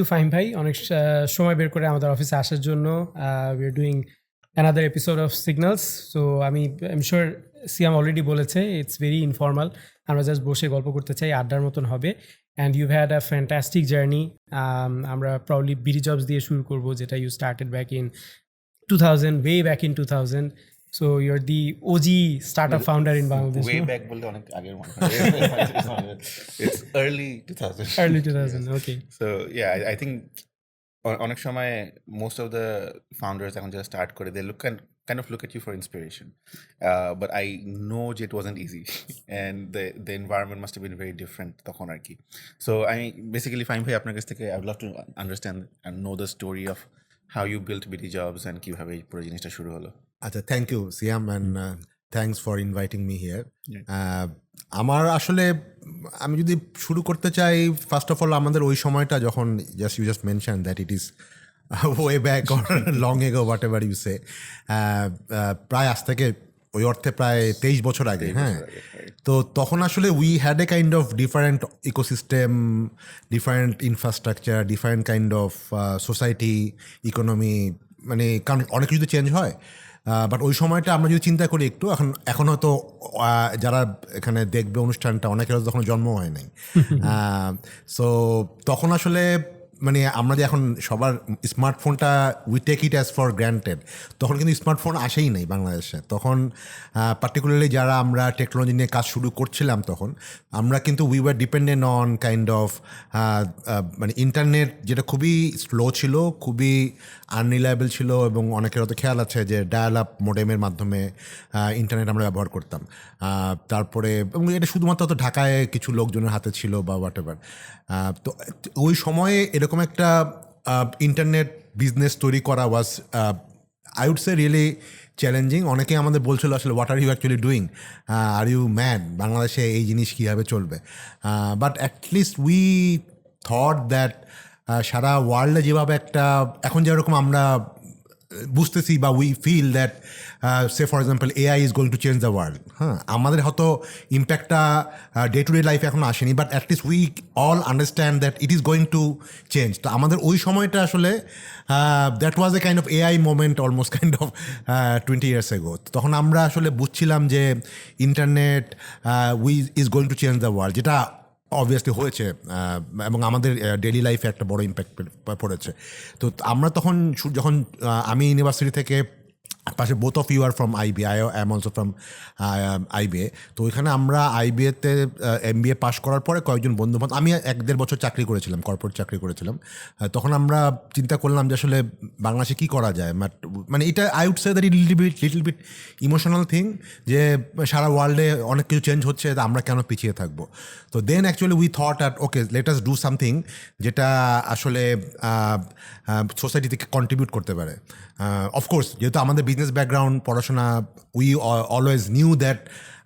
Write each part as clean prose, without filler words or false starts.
You Fahim ভাই, অনেক সময় বের করে আমাদের অফিসে আসার জন্য। We are doing another episode of Signals. So I am sure Siam already বলেছে ইটস ভেরি ইনফর্মাল, আমরা জাস্ট বসে গল্প করতে চাই, আড্ডার মতন হবে। And you had a fantastic journey. আমরা প্রবলি বিডি জবস দিয়ে শুরু করবো, যেটা you started back in 2000, way back in 2000. So you're the OG startup founder in Bangladesh. Way no? back বলতে অনেক আগের মনে It's early 2000. Early 2000, okay. So yeah, I think অনেক সময় most of the founders এখন যারা start করে they kind of look at you for inspiration. But I know it wasn't easy and the environment must have been very different তখন আর কি. So I basically Fahim ভাই আপনার কাছ থেকে I would love to understand and know the story of how you built BDJobs and কিভাবে এই পুরো জিনিসটা শুরু হলো। আচ্ছা, thank you Siam and thanks for inviting me here. আমার আসলে আমি যদি শুরু করতে চাই, ফার্স্ট অফ অল আমাদের ওই সময়টা যখন you just mention that it is way back or long ago whatever you say, প্রায় আজ থেকে ওই অর্থে প্রায় 23 বছর আগে। হ্যাঁ, তো তখন আসলে we had a kind of different ecosystem, different infrastructure, different kind of society, economy, মানে কারণ অনেক কিছু চেঞ্জ হয়। বাট ওই সময়টা আমরা যদি চিন্তা করি একটু, এখন হয়তো যারা এখানে দেখবে অনুষ্ঠানটা অনেকের তখন জন্ম হয় নাই। সো তখন আসলে মানে আমরা যে এখন সবার স্মার্টফোনটা we take it as for granted, তখন কিন্তু স্মার্টফোন আসেই নাই বাংলাদেশে। তখন পার্টিকুলারলি যারা আমরা টেকনোলজি নিয়ে কাজ শুরু করছিলাম তখন আমরা কিন্তু we were dependent on kind of মানে ইন্টারনেট, যেটা খুবই স্লো ছিল, খুবই আনরিলায়েবল ছিল, এবং অনেকের হয়তো খেয়াল আছে যে ডায়াল আপ মোডেমের মাধ্যমে ইন্টারনেট আমরা ব্যবহার করতাম। তারপরে এবং এটা শুধুমাত্র তো ঢাকায় কিছু লোকজনের হাতে ছিল বা হোয়াট এভার। তো ওই সময়ে এরকম একটা ইন্টারনেট বিজনেস তৈরি করা was I would say really challenging. অনেকে আমাদের বলছিল আসলে what are you actually doing, are you man, বাংলাদেশে এই জিনিস কীভাবে চলবে। But at least we thought that সারা ওয়ার্ল্ডে যেভাবে একটা এখন যেরকম আমরা বুঝতেছি বা we feel that say for example AI is going to change the world. হ্যাঁ, আমাদের হয়তো ইম্প্যাক্টটা ডে টু ডে লাইফে এখন আসেনি, but at least we all understand that it is going to change. তো আমাদের ওই সময়টা আসলে that was a kind of AI moment almost kind of 20 years ago। তখন আমরা আসলে বুঝছিলাম যে internet is going to change the world, যেটা অবভিয়াসলি হয়েছে এবং আমাদের ডেইলি লাইফে একটা বড় ইম্প্যাক্ট পড়েছে। তো আমরা তখন যখন আমি ইউনিভার্সিটি থেকে পাশে both of you are from IBA, I am also from IBA. তো ওইখানে আমরা আইবিএতে এমবিএ পাশ করার পরে কয়েকজন বন্ধুবান্ধব, আমি 1-1.5 বছর চাকরি করেছিলাম, কর্পোরেট চাকরি করেছিলাম। তখন আমরা চিন্তা করলাম যে আসলে বাংলাদেশে কী করা যায়। মানে এটা I would say that little bit emotional thing, যে সারা ওয়ার্ল্ডে অনেক কিছু চেঞ্জ হচ্ছে, আমরা কেন পিছিয়ে থাকবো। তো then actually we thought at okay let us do something যেটা আসলে সোসাইটি থেকে কন্ট্রিবিউট করতে পারে। অফকোর্স যেহেতু আমাদের বিজনেস ব্যাকগ্রাউন্ড, পড়াশোনা, উই অলওয়েজ নিউ দ্যাট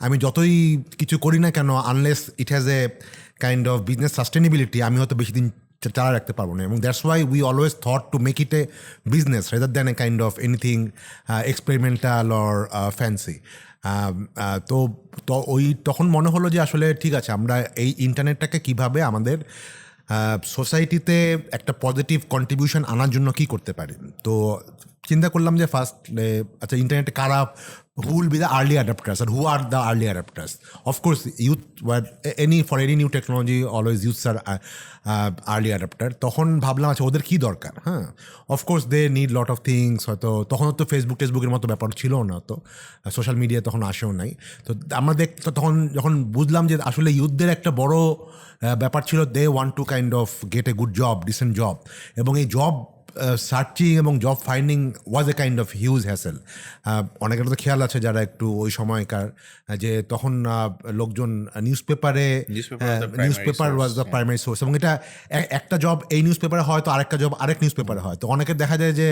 আমি যতই কিছু করি না কেন, unless it has a kind of business sustainability, আমি হয়তো বেশি দিন চালা রাখতে পারবো না। এবং that's why we always thought to make it A business rather than a kind of anything experimental or fancy. তো ওই তখন মনে হলো যে আসলে ঠিক আছে, আমরা এই ইন্টারনেটটাকে কীভাবে আমাদের সোসাইটিতে একটা পজিটিভ কন্ট্রিবিউশন আনার জন্য কী করতে পারি। তো চিন্তা করলাম যে ফার্স্ট আচ্ছা ইন্টারনেটে কারা, who will be the early adapters and who are the early adapters. Of course youth were for any new technology always youths are early adapter. তখন ভাবলাম আচ্ছা ওদের কী দরকার। হ্যাঁ, of course they need lot of things. হয়তো তখন তো ফেসবুকের মতো ব্যাপার ছিল না, তো সোশ্যাল মিডিয়া তখন আসেও নাই। তো আমরা তখন যখন বুঝলাম যে আসলে ইউথদের একটা বড় ব্যাপার ছিল, they want to kind of get a good job, decent job, এবং এই জব সার্চিং এবং job finding was a kind of huge hassle. অনেকের তো খেয়াল আছে যারা একটু ওই সময়কার, যে তখন লোকজন news paper was the primary source, এবং এটা একটা জব এই নিউজ পেপারে হয় তো আরেকটা জব আরেক নিউজ পেপারে হয়। তো অনেকের দেখা যায় যে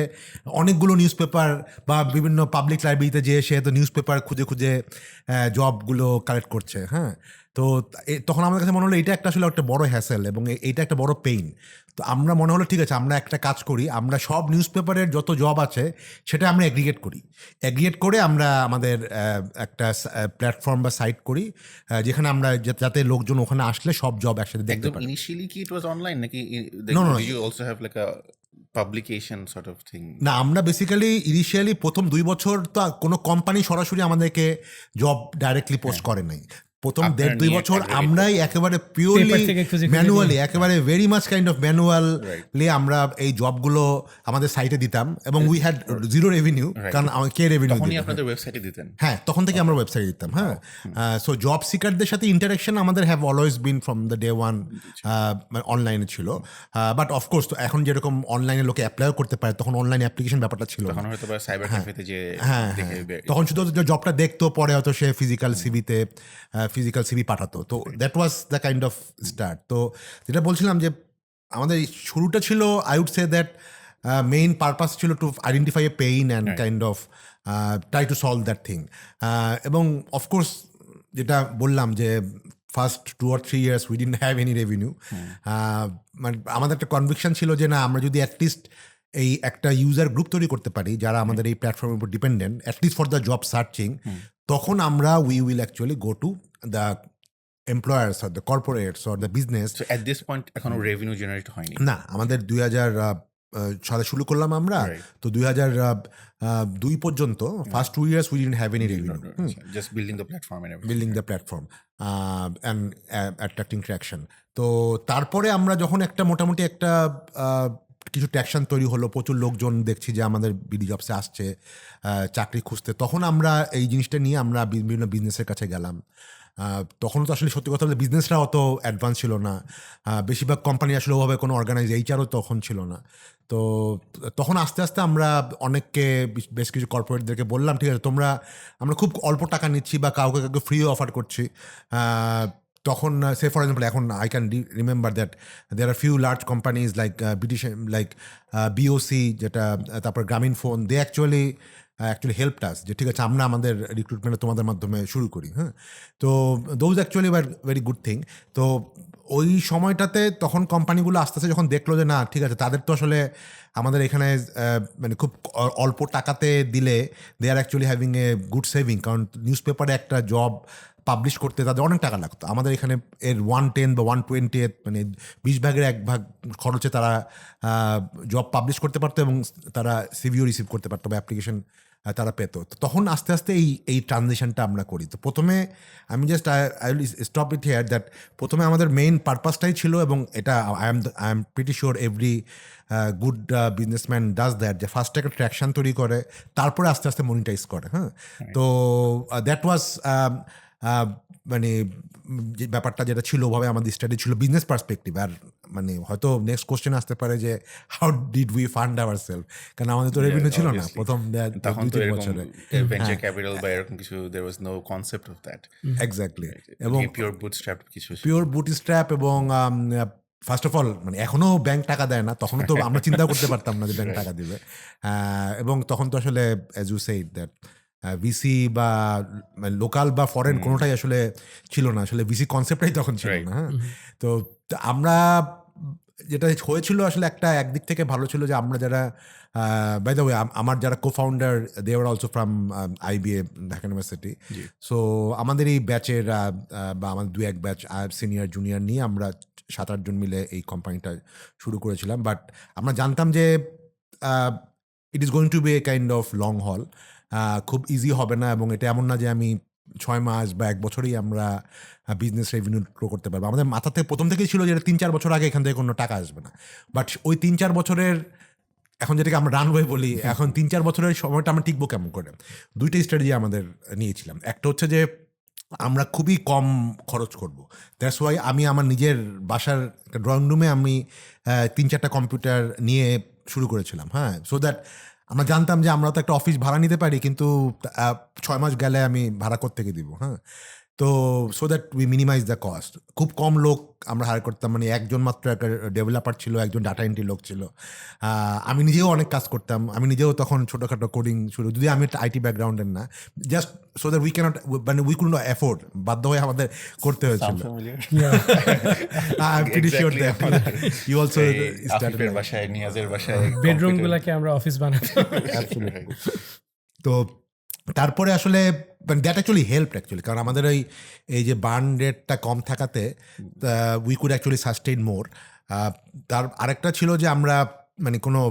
অনেকগুলো নিউজ পেপার বা বিভিন্ন পাবলিক লাইব্রেরিতে যেয়ে সে তো নিউজ পেপার খুঁজে খুঁজে জবগুলো কালেক্ট করছে। হ্যাঁ, তো তখন আমাদের কাছে মনে হলো এটা একটা আসলে একটা বড় হ্যাসেল এবং এইটা একটা বড় পেইন। তো আমরা মনে হলো ঠিক আছে আমরা একটা কাজ করি, আমরা সব নিউজ পেপারের যত জব আছে সেটা আমরা অ্যাগ্রিগেট করি, অ্যাগ্রিগেট করে আমরা আমাদের একটা প্ল্যাটফর্ম বা সাইট করি যেখানে আমরা যাতে লোকজন ওখানে আসলে সব জব একসাথে দেখতে একদম পারে। ইনিশিয়ালি কি ইট ওয়াজ অনলাইন নাকি No, no, did you also have like a publication sort of thing? না, আমরা বেসিক্যালি ইনিশিয়ালি প্রথম 2 বছর তো কোনো কোম্পানি সরাসরি আমাদেরকে জব ডাইরেক্টলি পোস্ট করে নাই। প্রথম আপনারা 1.5-2 নিয়ে বছর aggregate আমরাই একেবারে পিওরলি Paper থেকে খুঁজে খুঁজে ম্যানুয়ালি, নিয়ে। একেবারে very much kind of manually আমরা এই জবগুলো আমাদের সাইটে দিতাম এবং উই হ্যাড জিরো রেভিনিউ, কারণ আমার কে রেভিনিউ তখনই দিবে? আপনাদের ওয়েবসাইটে দিতেন? হ্যাঁ, তখন থেকে আমরা ওয়েবসাইট দিতাম। হ্যাঁ, সো জব সিকারদের সাথে ইন্টারাকশন আমাদের have always been from the day one অনলাইনে ছিল। বাট অফকোর্স এখন যেরকম অনলাইনে লোকে অ্যাপ্লাইও করতে পারে, তখন অনলাইন অ্যাপ্লিকেশন ব্যাপারটা ছিল না। তখন হয়তো বা সাইবার ক্যাফেতে যে হ্যাঁ, তখন শুধু জবটা দেখতো, পরে হয়তো সে ফিজিক্যাল সিভি পাঠাতো। তো that was the kind of start. তো যেটা বলছিলাম যে আমাদের শুরুটা ছিল, I would say that main purpose ছিল to identify a pain and kind of try to solve that thing. এবং অফকোর্স যেটা বললাম যে first 2 or 3 years we didn't have any revenue. মানে আমাদের একটা কনভিকশন ছিল যে না, আমরা যদি অ্যাটলিস্ট এই একটা ইউজার গ্রুপ তৈরি করতে পারি যারা আমাদের এই প্ল্যাটফর্মের উপর dependent, at least for the job searching, তখন আমরা we will actually go to the employers or the corporates or the business. So at this point এখনো রেভিনিউ জেনারেট হয়নি? না, আমাদের 2000 সালে শুরু করলাম আমরা। তো 2002 পর্যন্ত first 2 years we didn't have any revenue, just building the platform and everything. Building the platform and attracting traction. তো তারপরে আমরা যখন একটা মোটামুটি একটা কিছু ট্র্যাকশন তৈরি হলো, প্রচুর লোকজন দেখছি যে আমাদের বিডি জবসে আসছে চাকরি খুঁজতে, তখন আমরা এই জিনিসটা নিয়ে আমরা বিভিন্ন বিজনেসের কাছে গেলাম। তখনও তো আসলে সত্যি কথা বলতে বিজনেসরা অত অ্যাডভান্স ছিল না, বেশিরভাগ কোম্পানি আসলে ওভাবে কোনো অর্গানাইজ এইচআরও তখন ছিল না। তো তখন আস্তে আস্তে আমরা অনেককে, বেশ কিছু কর্পোরেটদেরকে বললাম ঠিক আছে আমরা খুব অল্প টাকা নিচ্ছি বা কাউকে ফ্রিও অফার করছি। তখন সে ফর এক্সাম্পল এখন I can remember that there are few large companies like like BOC, যেটা তারপর Grameen phone, they actually helped us যে ঠিক আছে আমরা আমাদের রিক্রুটমেন্ট তোমাদের মাধ্যমে শুরু করি। হ্যাঁ, তো those actually were very good thing. তো ওই সময়টাতে তখন কোম্পানিগুলো আস্তে আস্তে যখন দেখলো যে না ঠিক আছে, তাদের তো আসলে আমাদের এখানে মানে খুব অল্প টাকাতে দিলে they are actually having a good saving, কারণ নিউজ পেপারে একটা জব পাবলিশ করতে তাদের অনেক টাকা লাগতো। আমাদের এখানে এর 1/10 বা 1/20 মানে 20 ভাগের 1 ভাগ খরচে তারা জব পাবলিশ করতে পারতো এবং তারা সিভিও রিসিভ করতে পারতো বা অ্যাপ্লিকেশন তারা পেতো। তো তখন আস্তে আস্তে এই ট্রানজিশনটা আমরা করি। তো প্রথমে আমি just I will stop it here that প্রথমে আমাদের মেইন পারপাসটাই ছিল, এবং এটা I am pretty sure every good businessman does that, যে ফার্স্ট একটা ট্র্যাকশন তৈরি করে তারপরে আস্তে আস্তে মনিটাইজ করে। হ্যাঁ, তো দ্যাট ওয়াজ মানে যে ব্যাপারটা যেটা ছিল ওভাবে আমাদের স্টাডি ছিল বিজনেস পার্সপেক্টিভ। আর মানে হয়তো নেক্সট কোশ্চেন আসতে পারে যে how did we fund our self, কারণ আমাদের তো রেভিনিউ ছিল না প্রথম তখন তো 2-3 এরকম বছরে। ভেঞ্চার ক্যাপিটাল বা এরকম কিছু there was no concept of that. Exactly, এবং পিওর বুটস্ট্র্যাপ কিছু ছিল। পিওর বুটস্ট্র্যাপ, এবং ফার্স্ট অফ অল মানে এখনও ব্যাংক টাকা দেয় না, তখন তো আমরা চিন্তা করতে পারতাম না যে ব্যাংক টাকা দিবে। এবং তখন তো আসলে as you said that VC বা লোকাল বা ফরেন কোনোটাই আসলে ছিল না, আসলে ভিসি কনসেপ্টটাই তখন ছিল না। হ্যাঁ, তো আমরা যেটা হয়েছিল আসলে একদিক থেকে ভালো ছিল যে আমরা যারা বাই দ্য ওয়ে আমার যারা co-founder they are also from IBA Dhaka University. So আমাদের এই ব্যাচের বা আমাদের 2-1 ব্যাচ সিনিয়র জুনিয়র নিয়ে আমরা 7-8 জন মিলে এই কোম্পানিটা শুরু করেছিলাম। বাট আমরা জানতাম যে it is going to be a kind of long haul, খুব ইজি হবে না, এবং এটা এমন না যে আমি 6 মাস বা 1 বছরেই আমরা বিজনেস রেভিনিউ গ্রো করতে পারবো। আমাদের মাথাতে প্রথম থেকেই ছিল যে 3-4 বছর আগে এখান থেকে কোনো টাকা আসবে না। বাট ওই 3-4 বছরের, এখন যেটাকে আমরা রানওয়ে বলি, এখন 3-4 বছরের সময়টা আমরা টিকবো কেমন করে, দুইটা স্ট্র্যাটেজি আমাদের নিয়েছিলাম। একটা হচ্ছে যে আমরা খুবই কম খরচ করব। দ্যাটস ওয়াই আমি আমার নিজের বাসার ড্রয়িং রুমে আমি 3-4টা কম্পিউটার নিয়ে শুরু করেছিলাম। হ্যাঁ, সো দ্যাট আমরা জানতাম যে আমরা তো একটা অফিস ভাড়া নিতে পারি, কিন্তু 6 মাস গেলে আমি ভাড়া কোত্থেকে দিব। হ্যাঁ, তো so that we minimise the cost. খুব কম লোক আমরা হায়ার করতাম, মানে একজন মাত্র একটা ডেভেলপার ছিল, একজন ডাটা এন্ট্রি লোক ছিল। আমি নিজেও অনেক কাজ করতাম, আমি নিজেও তখন ছোটোখাটো কোডিং শুরু, যদি আমি একটা আইটি ব্যাকগ্রাউন্ডের না, just so that we can't, মানে উই কুড নট অ্যাফোর্ড, বাধ্য হয়ে আমাদের করতে হয়েছিল। ইউ অলসো আফিফের বাসায়, নিয়াজের বাসায় বেডরুম গুলাকে আমরা অফিস বানাতাম। তো তারপরে আসলে দ্যাট অ্যাকচুয়ালি হেল্প অ্যাকচুয়ালি, কারণ আমাদের এই যে বার্ন রেটটা কম থাকাতে উই কুড অ্যাকচুয়ালি সাস্টেইন মোর। তার আরেকটা ছিল যে আমরা মানে কোনো,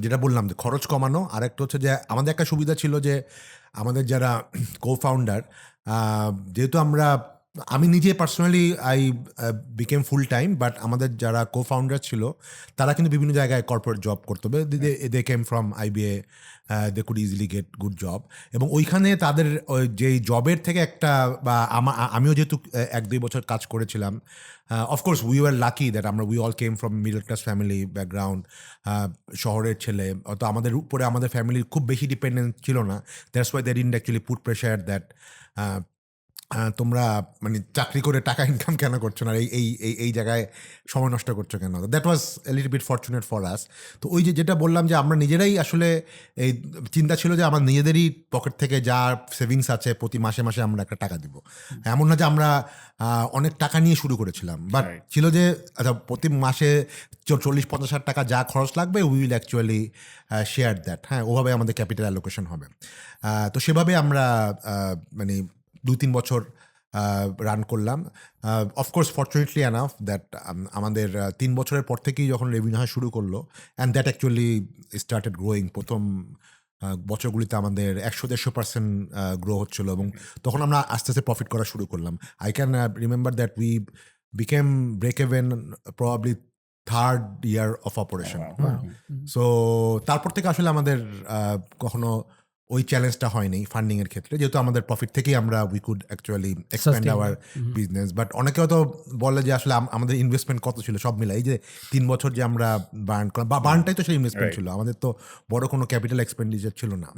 যেটা বললাম যে খরচ কমানো, আরেকটা হচ্ছে যে আমাদের একটা সুবিধা ছিল যে আমাদের যারা কো ফাউন্ডার, যেহেতু আমি নিজে personally I became full time, but আমাদের যারা কো ফাউন্ডার ছিল তারা কিন্তু বিভিন্ন জায়গায় কর্পোরেট জব করতে হবে, they came from IBA, they could easily get good job, এবং ওইখানে তাদের যেই জবের থেকে একটা, বা আমিও যেহেতু 1-2 বছর কাজ করেছিলাম, of course we were lucky that we all came from middle class family background, শহরের ছেলে, তো আমাদের উপরে আমাদের ফ্যামিলির খুব বেশি ডিপেন্ডেন্স ছিল না। That's why they didn't actually put pressure that তোমরা মানে চাকরি করে টাকা ইনকাম কেন করছো না, এই জায়গায় সময় নষ্ট করছো কেন। That was a little bit fortunate for us. তো ওই যেটা বললাম যে আমরা নিজেরাই আসলে এই চিন্তা ছিল যে আমার নিজেদেরই পকেট থেকে যা সেভিংস আছে প্রতি মাসে মাসে আমরা একটা টাকা দিব। এমন না যে আমরা অনেক টাকা নিয়ে শুরু করেছিলাম, বাট ছিল যে আচ্ছা প্রতি মাসে 40-50 টাকা যা খরচ লাগবে we will actually share that, হ্যাঁ, ওভাবে আমাদের ক্যাপিটাল অ্যালোকেশন হবে। তো সেভাবে আমরা মানে 2-3 বছর রান করলাম। অফকোর্স ফর্চুনেটলি এনাফ দ্যাট আমাদের 3 বছরের পর থেকেই যখন রেভিনিউ হওয়া শুরু করলো, and that actually started growing. প্রথম বছরগুলিতে আমাদের 100-150% গ্রো হচ্ছিল, এবং তখন আমরা আস্তে আস্তে প্রফিট করা শুরু করলাম। I can remember that we became break even probably 3rd year of operation. সো তারপর থেকে আসলে আমাদের কখনো ওই চ্যালেঞ্জটা হয়নি ফান্ডিং এর ক্ষেত্রে, যেহেতু আমাদের প্রফিট থেকেই আমরা we could actually expand hour business. But অনেকে হয়তো বলে যে আসলে আমাদের ইনভেস্টমেন্ট কত ছিল, সব মিলাই এই যে 3 বছর যে আমরা বার্ন করলাম, বা বার্নটাই তো সেই ইনভেস্টমেন্ট ছিল, আমাদের তো বড় কোনো ক্যাপিটাল এক্সপেন্ডিচার ছিল না।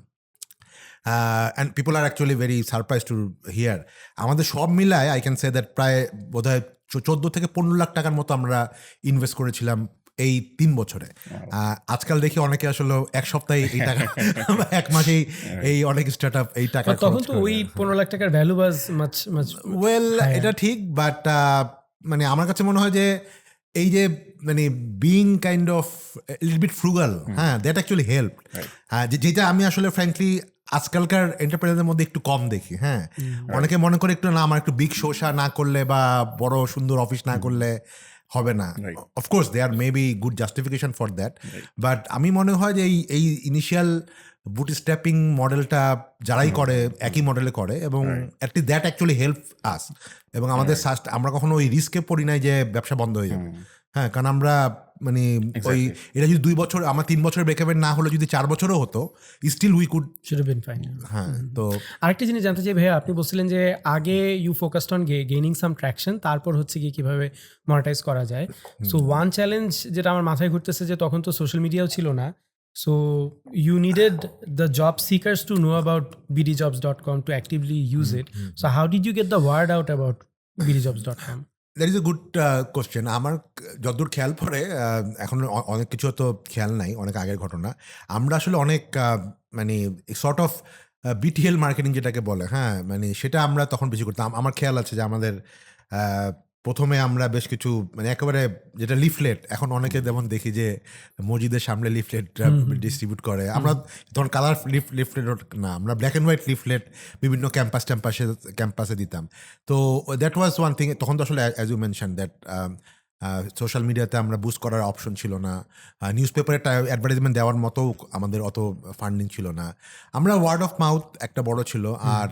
And people are actually very surprise to hear, আমাদের সব মিলায় আই ক্যান সে দ্যাট প্রায় বোধহয় 14 থেকে 15 লাখ টাকার মতো আমরা ইনভেস্ট করেছিলাম এই 3 বছরে। আজকাল দেখি অনেকে আসলে এক সপ্তাহে এই টাকা, 1 মাসেই এই অনেক স্টার্ট আপ এই টাকা, তখন তো ওই 15 লাখ টাকার ভ্যালু ওয়াজ মাচ ওয়েল, এটা ঠিক, বাট মানে আমার কাছে মনে হয় যে এই যে মানে being kind of little bit frugal, হ্যাঁ, দ্যাট অ্যাকচুয়ালি হেল্প, যেটা আমি আসলে ফ্র্যাঙ্কলি আজকালকার এন্টারপ্রেনারদের মধ্যে একটু কম দেখি। হ্যাঁ, অনেকে মনে করে একটু না, আমার একটু বিগ শোষা না করলে বা বড় সুন্দর অফিস না করলে হবে না। Of course there may be good justification for that, but আমি মনে হয় যে এই ইনিশিয়াল বুটস্ট্র্যাপিং মডেলটা যারাই করে একই মডেলে করে, এবং at least that actually help us, এবং আমাদের আমরা কখনো ওই রিস্কে পড়ি নাই যে ব্যবসা বন্ধ হয়ে যাবে। হ্যাঁ, কারণ আমরা মানে ওই এটা যদি 2 বছর, আমার 3 বছরের ব্রেক ইভেন না হলে যদি 4 বছরও হতো, still we could should have been fine. হ্যাঁ। তো আরেকটা জিনিস জানতে চাই ভাইয়া, আপনি বলছিলেন যে আগে you focused on gaining some traction, তারপর হচ্ছে কি কিভাবে মনিটাইজ করা যায়। সো ওয়ান চ্যালেঞ্জ যেটা আমার মাথায় ঘুরতেছে যে তখন তো সোশ্যাল মিডিয়াও ছিল না, so you needed the job seekers to know about BDJobs.com to actively use it. So how did you get the word out about BDJobs.com? That is a good question. আমার যতদূর খেয়াল পড়ে, এখন অনেক কিছু তো খেয়াল নাই, অনেক আগের ঘটনা, আমরা আসলে অনেক মানে সর্ট অফ বিটিএল মার্কেটিং যেটাকে বলে, হ্যাঁ, মানে সেটা আমরা তখন বেশি করতাম। আমার খেয়াল আছে যে আমাদের প্রথমে আমরা বেশ কিছু মানে একেবারে যেটা লিফলেট, এখন অনেকে যেমন দেখি যে মসজিদের সামনে লিফলেট ডিস্ট্রিবিউট করে, আমরা তখন কালার লিফলেট না, আমরা ব্ল্যাক অ্যান্ড হোয়াইট লিফলেট বিভিন্ন ক্যাম্পাসে দিতাম। তো দ্যাট ওয়াজ ওয়ান থিং। তখন তো আসলে as you mention that social মিডিয়াতে আমরা বুস্ট করার অপশন ছিল না, নিউজ পেপারে অ্যাডভার্টাইজমেন্ট দেওয়ার মতো আমাদের অত ফান্ডিং ছিল না, আমরা ওয়ার্ড অফ মাউথ একটা বড় ছিল, আর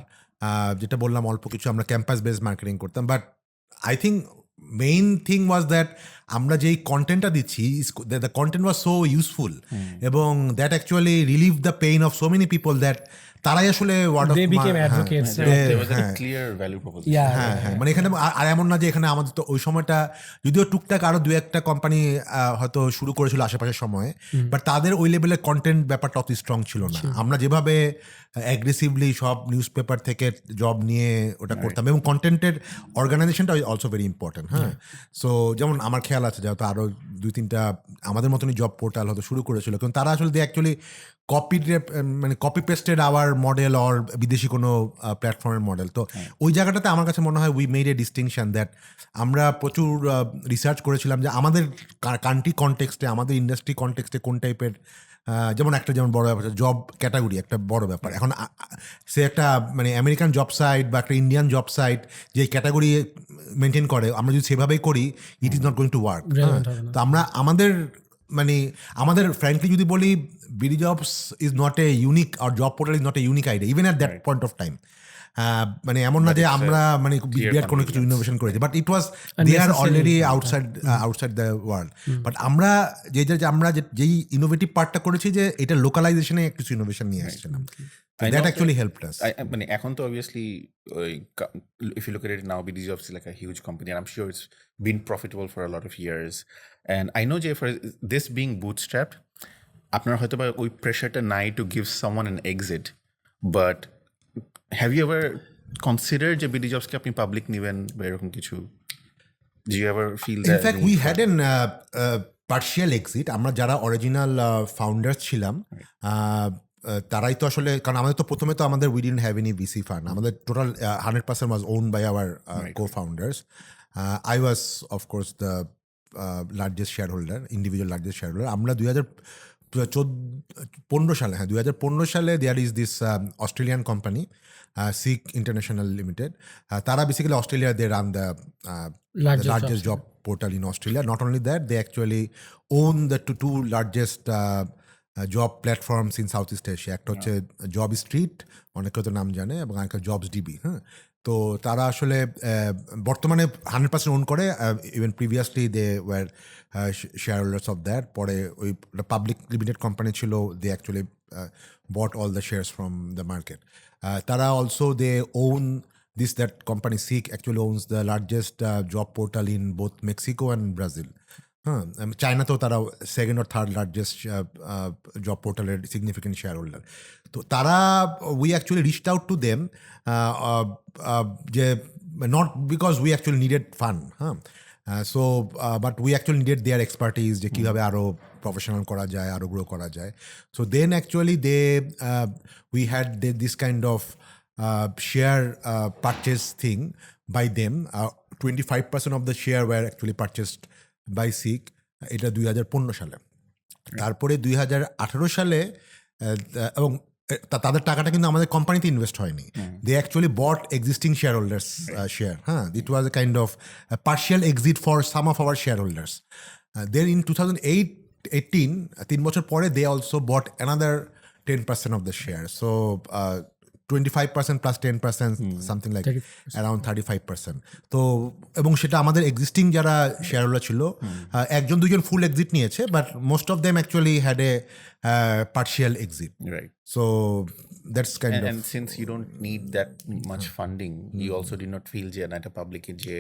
যেটা বললাম অল্প কিছু আমরা ক্যাম্পাস বেসড মার্কেটিং করতাম। But I think main thing was that আমরা যেই কন্টেন্টটা দিচ্ছি the content was so useful এবং that actually relieve the pain of so many people that তারাই আসলে word of They became advocates. There was a clear value proposition. Yeah, হ্যাঁ হ্যাঁ মানে এখানে আর এমন না যে এখানে আমাদের তো ওই সময়টা যদিও টুকটাক আরো দু একটা কোম্পানি হয়তো শুরু করেছিল আশেপাশের সময়ে বাট তাদের ওই লেভেলের কন্টেন্ট ব্যাপারটা অত স্ট্রং ছিল না আমরা যেভাবে অ্যাগ্রেসিভলি সব নিউজ পেপার থেকে জব নিয়ে ওটা করতাম এবং কন্টেন্টের অর্গানাইজেশনটা অলসো ভেরি ইম্পর্টেন্ট হ্যাঁ সো যেমন আমার খেয়াল আছে যেহেতু আরো দুই তিনটা আমাদের মতনই জব পোর্টাল হয়তো শুরু করেছিল কিন্তু তারা আসলে actually copy pasted hour model or বিদেশি কোনো প্ল্যাটফর্মের মডেল তো ওই জায়গাটাতে আমার কাছে মনে হয় we made a distinction that আমরা প্রচুর রিসার্চ করেছিলাম যে আমাদের কান্ট্রি কনটেক্সটে আমাদের ইন্ডাস্ট্রি কনটেক্সটে কোন টাইপের যেমন বড় ব্যাপার জব ক্যাটাগরি একটা বড় ব্যাপার এখন সে একটা মানে আমেরিকান জব সাইট বা একটা ইন্ডিয়ান জব সাইট যে ক্যাটাগরি মেনটেন করে আমরা যদি সেভাবেই করি it is not going to work তো আমরা আমাদের ফ্র্যাঙ্কলি যদি বলি BDJobs is not a unique or job portal is not a unique idea even at that point of time মানে এমন না যে আমরা মানে বিরাট কোনো কিছু ইনোভেশন করেছি but it was they are already outside the world but আমরা যেই ইনোভেটিভ পার্টটা করেছি যে এটা লোকালাইজেশনে কিছু ইনোভেশন নিয়ে আসছিলাম that actually helped us. মানে এখন তো obviously if you look at it now BDJobs is like a huge company and I'm sure it's been profitable for a lot of years and I know যে for this being bootstrapped আপনার হয়তো বা ওই প্রেশারটা নাই to give someone an exit but have you ever considered যে BDJobs কে আপনি public নেবেন বা এরকম কিছু do you ever feel that in fact we had an partial exit আমরা যারা অরিজিনাল ফাউন্ডার্স ছিলাম তারাই তো আসলে কারণ আমাদের তো প্রথমে তো আমাদের we didn't have any VC fund আমাদের total 100% was own by our co-founders I was of course the largest shareholder individual largest shareholder আমরা 2015 সালে 2015 সালে there is this Australian company Seek international limited তারা basically Australia they run the largest job portal in Australia not only that they actually own the two largest job platforms in south east Asia একটা হচ্ছে job street অনেকে তো নাম জানে এবং একটা jobs DB হ্যাঁ তো তারা আসলে বর্তমানে 100% ওন করে even previously they were shareholders of that পরে ওই পাবলিক লিমিটেড কোম্পানি ছিল they actually bought all the shares from the market তারা also they own that company Seek actually owns the largest job portal in both Mexico and Brazil. চায়নাতেও তারা second or third largest job পোর্টালের significant shareholder তো তারা we actually reached out to them যে not because we actually needed fund so but we actually needed their expertise যে কীভাবে আরও professional করা যায় আরও গ্রো করা যায় so then actually we had this kind of share purchase thing by them 25% of the share were actually purchased by Seek এটা 2015 সালে তারপরে 2018 সালে এবং তাদের টাকাটা কিন্তু আমাদের কোম্পানিতে ইনভেস্ট হয়নি they actually bought existing share holders share it was a kind of partial exit for some of our share holders then in 2018 3 বছর পরে they also bought another 10% of the share so 25% plus 10% something like around 35% তো এবং সেটা আমাদের existing যারা share holder ছিল একজন দুজন ফুল এক্সিট নিয়েছে but most of them actually had a partial exit right so that's kind of and since you don't need that much funding you also did not feel যে একটা public যে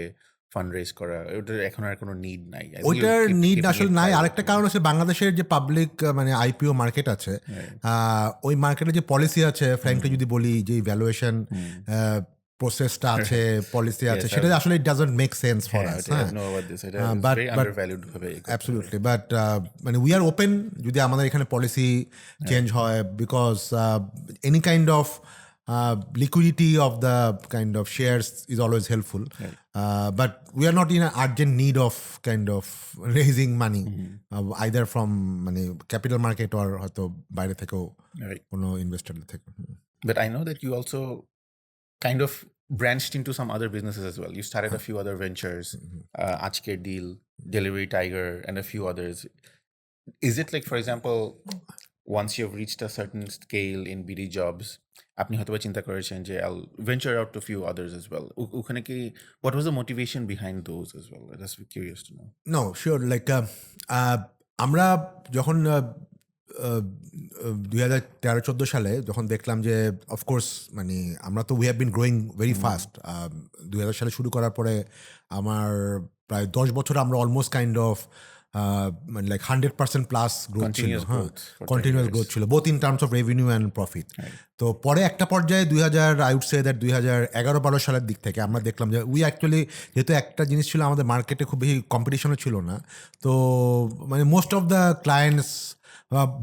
ফান্ডরেজ করা ওটার এখন আর কোনো নিড নাই ওইটার নিড আসলে নাই আরেকটা কারণ হচ্ছে বাংলাদেশের যে পাবলিক মানে আইপিও মার্কেট আছে ওই মার্কেটে যে পলিসি আছে ফ্র্যাঙ্কলি যদি বলি যে ভ্যালুয়েশন প্রসেসটা আছে পলিসি আছে সেটা আসলে it doesn't make sense for us but absolutely but মানে উই আর ওপেন যদি আমাদের এখানে পলিসি চেঞ্জ হয় because any kind of liquidity of the kind of shares is always helpful but we are not in an urgent need of kind of raising money either from capital market or হয়তো বাইরে থেকেও কোনো investor থেকে but I know that you also kind of branched into some other businesses as well you started a few other ventures Ajker Deal Delivery Tiger and a few others is it like for example once you've reached a certain scale in BD jobs, আপনি হয়তো চিন্তা করেছেন যে I'll venture out to few others as well. ওখানে কি what was the motivation behind those as well? I'm just curious to know. No, sure. Like আমরা যখন 2013-14 সালে যখন দেখলাম যে অফকোর্স মানে আমরা তো we have been growing very fast 2000 সালে শুরু করার পরে আমার প্রায় 10 বছর আমরা অলমোস্ট কাইন্ড অফ মানে লাইক 100% প্লাস গ্রোথ ছিল, হ্যাঁ, কন্টিনিউয়াস গ্রোথ ছিল both in terms of revenue and profit. তো পরে একটা পর্যায়ে 2011-12 সালের দিক থেকে আমরা দেখলাম যে উই অ্যাকচুয়ালি, যেহেতু একটা জিনিস ছিল আমাদের মার্কেটে খুব বেশি কম্পিটিশনও ছিল না, তো মানে most of the clients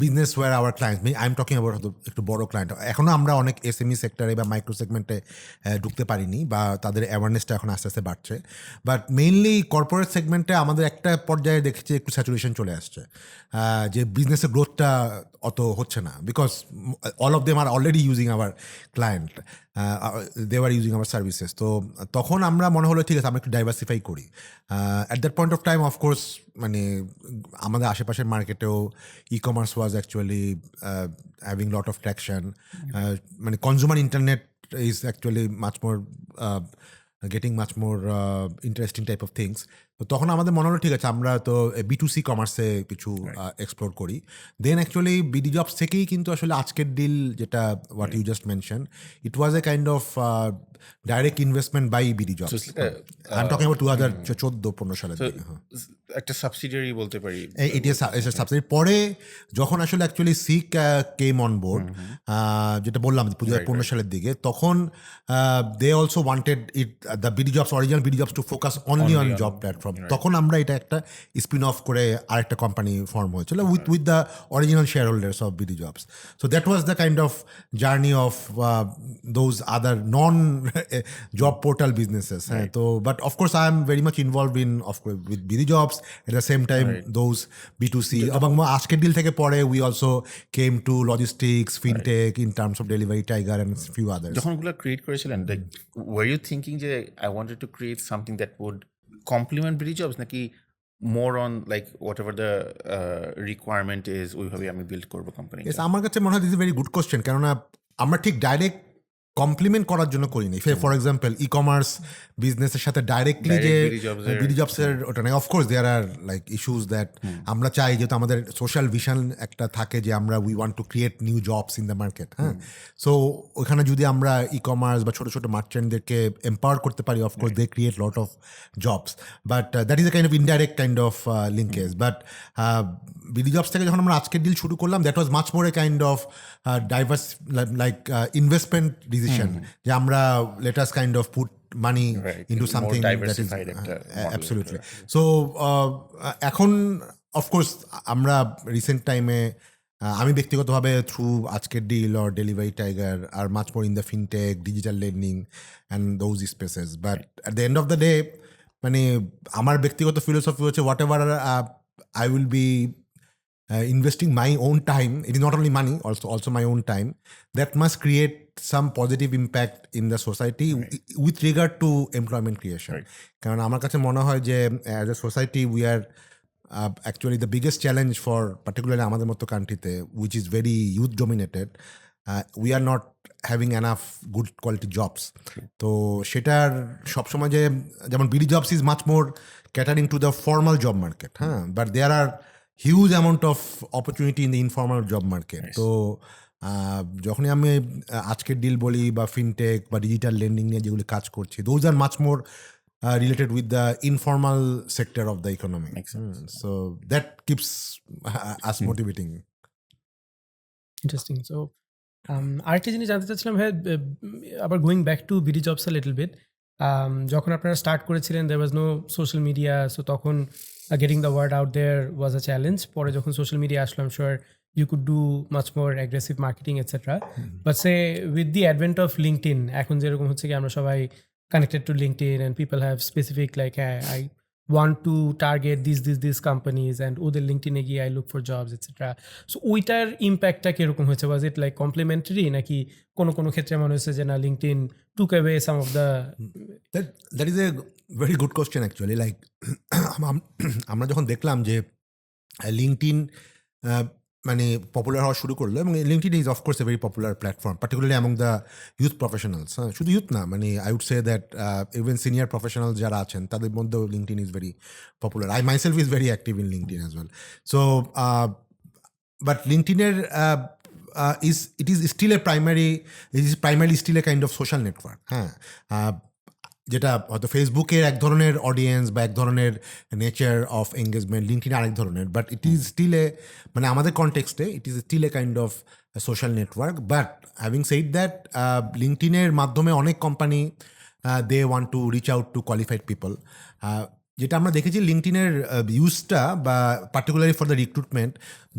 business were our clients, I am talking about একটু বড় ক্লায়েন্ট, এখনও আমরা অনেক এসএমই সেক্টরে বা মাইক্রো সেগমেন্টে ঢুকতে পারিনি বা তাদের অ্যাওয়ারনেসটা এখন আস্তে আস্তে বাড়ছে, বাট মেইনলি কর্পোরেট সেগমেন্টে আমাদের একটা পর্যায়ে দেখেছি একটু স্যাচুরেশন চলে আসছে, যে বিজনেসের গ্রোথটা অত হচ্ছে না, because all of them are already using our client, they are using our services. তো তখন আমরা মনে হলো ঠিক আছে আমরা একটু ডাইভার্সিফাই করি। At that point of time of course মানে আমাদের আশেপাশের মার্কেটেও ecommerce was actually having lot of traction, মানে consumer internet is actually much more getting much more interesting type of things. তো তখন আমাদের মনে হলো ঠিক আছে আমরা তো B2C কমার্সে কিছু এক্সপ্লোর করি। দেন অ্যাকচুয়ালি BD জবস থেকেই কিন্তু আসলে আজকের ডিল যেটা what you just mention, it was a kind of direct investment by BD Jobs. I am talking about 2014-15 সালের দিকে। একটা সাবসিডিয়ারি বলতে পারি। It is subsidy. পরে যখন আসলে actually Seek came on board, যেটা বললাম 2015 সালের দিকে, তখন they also wanted it the BD Jobs, original BD Jobs to focus only on job platform. তখন আমরা এটা একটা স্পিন অফ করে আরেকটা কোম্পানি ফর্ম হয়েছিল with the original share holders of BD jobs. So that was the kind of journey of those other non job portal businesses. হ্যাঁ, তো but of course I am very much involve in with BD jobs at the same time those B2C এবং আজকের deal থেকে পরে we also came to logistics, fintech in terms of delivery tiger and few others. যখন ওগুলো create করেছিলেন, like were you thinking যে I wanted to create something that would complement BD jobs নাকি more on like whatever the requirement is ওইভাবে আমি build করবো company? Yes, আমার কাছে মনে হয় this is very good question, কেননা আমরা ঠিক ডাইরেক্ট কমপ্লিমেন্ট করার জন্য করিনি। ফর এক্সাম্পল ই কমার্স বিজনেসের সাথে ডাইরেক্টলি যে BD জবসের ওটা নেই, of course there are like issues that আমরা চাই, যেহেতু আমাদের সোশ্যাল ভিশন একটা থাকে যে আমরা we want to create new jobs in the market. হ্যাঁ, সো ওখানে যদি আমরা ই কমার্স বা ছোটো ছোটো মার্চেন্টদেরকে এম্পাওয়ার করতে পারি, of course they create lot of jobs, but that is a kind of indirect kind of linkage. But BD jobs থেকে যখন আমরা আজকের ডিল শুরু করলাম, that was much more a kind of diverse like investment decision, যে আমরা let us kind of put money into something that is absolutely. So এখন of course আমরা recent টাইমে আমি ব্যক্তিগতভাবে through Ajker Deal or Delivery Tiger আর much more in the fintech, digital lending and those spaces. But at the end of the day মানে আমার ব্যক্তিগত philosophy হচ্ছে whatever I will be investing my own time, it is not only money, also my own time, that must create some positive impact in the society with regard to employment creation. কারণ আমার কাছে মনে হয় যে as a society we are actually the biggest challenge for particularly আমাদের মতো কান্ট্রিতে which is very youth dominated, we are not having enough good quality jobs. তো সেটার সবসময় যে যেমন BD jobs is much more catering to the formal job market, হ্যাঁ, but there are huge amount of opportunity in the informal job market. তো যখনই আমি আজকের ডিল বলি বা ফিনটেক বা ডিজিটাল লেন্ডিং নিয়ে যেগুলি কাজ করছি, those are much more related with the informal sector of the economy. So that keeps us motivating. Interesting. So আরেকটা জিনিস জানতে চাচ্ছিলাম, হ্যাঁ, আবার going back to BD jobs a little bit, যখন আপনারা স্টার্ট করেছিলেন there was no social media, so তখন getting the word out there was a challenge. পরে যখন social media আসলো, I'm sure you could do much more aggressive marketing, etc. But say with the advent of LinkedIn, এখন যেরকম হচ্ছে কি আমরা সবাই connected to LinkedIn and people have specific like, hey, I want to target these companies and ওদের LinkedIn-এ গিয়ে I look for jobs, etc. So ওইটার ইম্প্যাক্টটা কিরকম হয়েছে? Was it like complementary নাকি কোনো ক্ষেত্রে মনে হচ্ছে যে না LinkedIn took away some of the... That is a very good question actually. Like আমরা যখন দেখলাম যে LinkedIn মানে পপুলার হওয়া শুরু করলো, এবং LinkedIn is of course a very popular platform, particularly among the youth professionals. হ্যাঁ, শুধু ইউথ না, মানে I would say that even senior professional যারা আছেন তাদের মধ্যেও LinkedIn is very popular. I myself is very active in LinkedIn as well. So but লিঙ্কডইনের it is primarily still a kind of social network. হ্যাঁ, যেটা হয়তো ফেসবুকের এক ধরনের অডিয়েন্স বা এক ধরনের নেচার অফ এঙ্গেজমেন্ট, লিঙ্কডইন আরেক ধরনের, বাট ইট ইজ স্টিল মানে আমাদের কনটেক্সটে it is still a kind of social network. But having said that, লিঙ্কডইনের মাধ্যমে অনেক company they want to reach out to qualified people. যেটা আমরা দেখেছি লিঙ্কডইনের ইউজটা বা পার্টিকুলারলি ফর দ্য রিক্রুটমেন্ট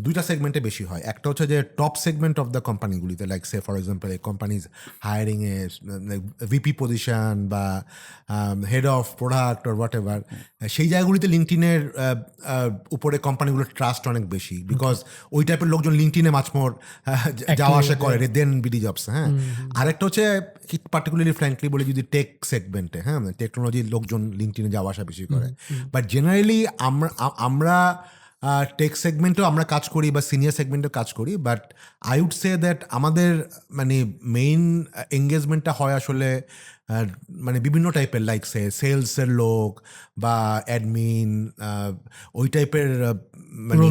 দুইটা সেগমেন্টে বেশি হয়। একটা হচ্ছে যে টপ সেগমেন্ট অফ দ্য কোম্পানিগুলিতে, লাইক সে ফর এক্সাম্পল এই companies hiring a VP position বা head of product or whatever, সেই জায়গাগুলিতে লিঙ্কডইনের উপরে কোম্পানিগুলোর ট্রাস্ট অনেক বেশি, বিকজ ওই টাইপের লোকজন লিঙ্কডইনে মাছ মোর যাওয়া আসা করে দেন BDJobs। হ্যাঁ, আরেকটা হচ্ছে পার্টিকুলারলি ফ্র্যাঙ্কলি বলে যদি টেক সেগমেন্টে, হ্যাঁ, টেকনোলজির লোকজন লিঙ্কডইনে যাওয়া আসা বেশি করে। বাট জেনারেলি আমরা টেক সেগমেন্টেও আমরা কাজ করি বা সিনিয়র সেগমেন্টেও কাজ করি, but I would say that আমাদের মানে মেইন এঙ্গেজমেন্টটা হয় আসলে মানে বিভিন্ন টাইপের, লাইক সে সেলসের লোক বা অ্যাডমিন, ওই টাইপের মানে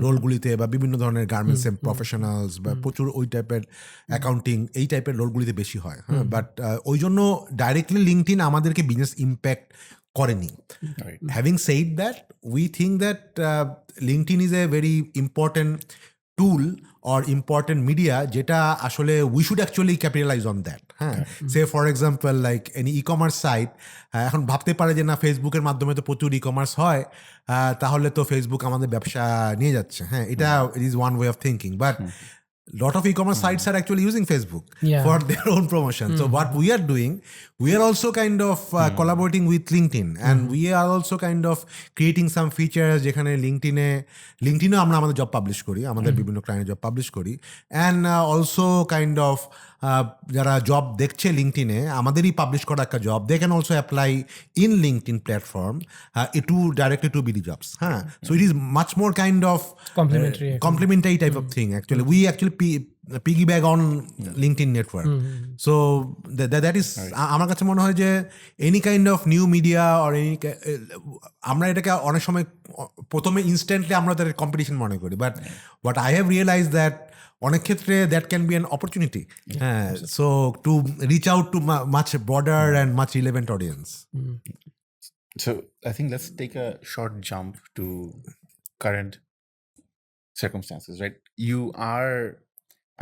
রোলগুলিতে, বা বিভিন্ন ধরনের গার্মেন্টসের প্রফেশনালস বা প্রচুর ওই টাইপের অ্যাকাউন্টিং, এই টাইপের রোলগুলিতে বেশি হয়। হ্যাঁ, বাট ওই জন্য ডাইরেক্টলি লিঙ্কডইন আমাদেরকে বিজনেস ইম্প্যাক্ট করেনি। Having said that, we think that LinkedIn is a very important tool or important media যেটা আসলে we should actually capitalize on that. হ্যাঁ, say for example like any ecommerce site এখন ভাবতে পারে যে না, ফেসবুকের মাধ্যমে তো প্রচুর ই-কমার্স হয়, তাহলে তো ফেসবুক আমাদের ব্যবসা নিয়ে যাচ্ছে। হ্যাঁ, এটা it is one way of thinking, but lot of e-commerce sites are actually using Facebook for their own promotion. So what we are doing, we are also kind of collaborating with LinkedIn, and we are also kind of creating some features যেখানে লিঙ্কডইনে আমরা আমাদের job publish করি, আমাদের বিভিন্ন ক্লায়েন্টের job publish করি, and also kind of যারা job দেখছে লিঙ্কডইনে আমাদেরই পাবলিশ করা একটা job, they can also apply in LinkedIn platform to directly to BDJobs. হ্যাঁ, so it is much more kind of complementary type of thing. Actually, we actually piggyback on LinkedIn network. So that is আমার কাছে মনে হয় যে any kind of new media or any আমরা এটাকে অনেক সময় প্রথমে ইনস্ট্যান্টলি আমরা তাদের কম্পিটিশন মনে করি, but what I have realized that অনেক ক্ষেত্রে that can be an opportunity. So to reach out to much broader and much relevant audience. So I think let's take a short jump to current circumstances, right? You are,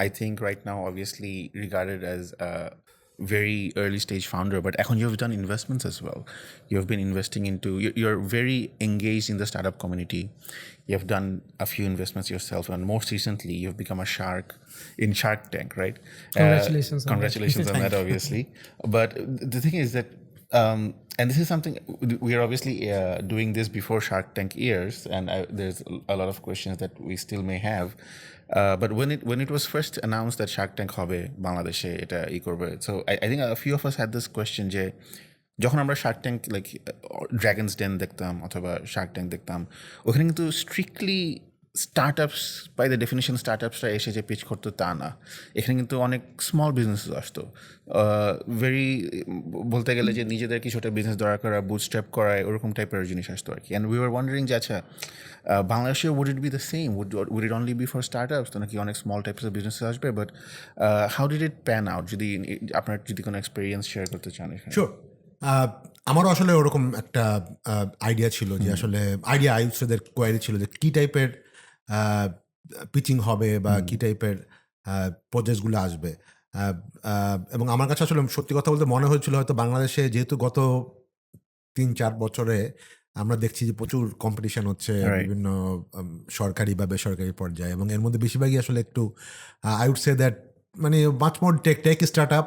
I think right now, obviously regarded as a very early stage founder, but you've done investments as well. You've been investing into, you're very engaged in the startup community. You've done a few investments yourself, and most recently you've become a shark in Shark Tank, right? Congratulations on that, obviously. But the thing is that and this is something we are obviously doing this before Shark Tank airs, and there's a lot of questions that we still may have. But when it was first announced that Shark Tank hobe Bangladeshe eta korbe, so I think a few of us had this question je যখন আমরা shark tank like dragons den দেখতাম অথবা shark tank দেখতাম, ওখানে কিন্তু strictly startups by the definition স্টার্টআপসরা এসে যে পিচ করতো তা না, এখানে কিন্তু অনেক স্মল বিজনেসেস আসতো, ভেরি বলতে গেলে যে নিজেদের কিছু একটা বিজনেস দরকার করা, বুটস্ট্র্যাপ করায় ওরকম টাইপের জিনিস আসতো আর কি। অ্যান্ড উই আর ওয়ান্ডারিং যে আচ্ছা বাংলাদেশে would it be the same, would it only be for startups, তো নাকি অনেক স্মল টাইপস অফ বিজনেসেস আসবে? But how did it pan out, যদি আপনার যদি কোনো এক্সপিরিয়েন্স শেয়ার করতে চান? শিওর। আমারও আসলে ওরকম একটা আইডিয়া ছিল যে আসলে আইউসদের কোয়ারি ছিল যে কী টাইপের পিচিং হবে বা কী টাইপের প্রজেক্টসগুলো আসবে, এবং আমার কাছে আসলে সত্যি কথা বলতে মনে হয়েছিল হয়তো বাংলাদেশে যেহেতু গত 3-4 বছরে আমরা দেখছি যে প্রচুর কম্পিটিশন হচ্ছে বিভিন্ন সরকারি বা বেসরকারি পর্যায়ে, এবং এর মধ্যে বেশিরভাগই আসলে একটু আই উড সে দ্যাট মানে মাচ মোর টেক স্টার্টআপ,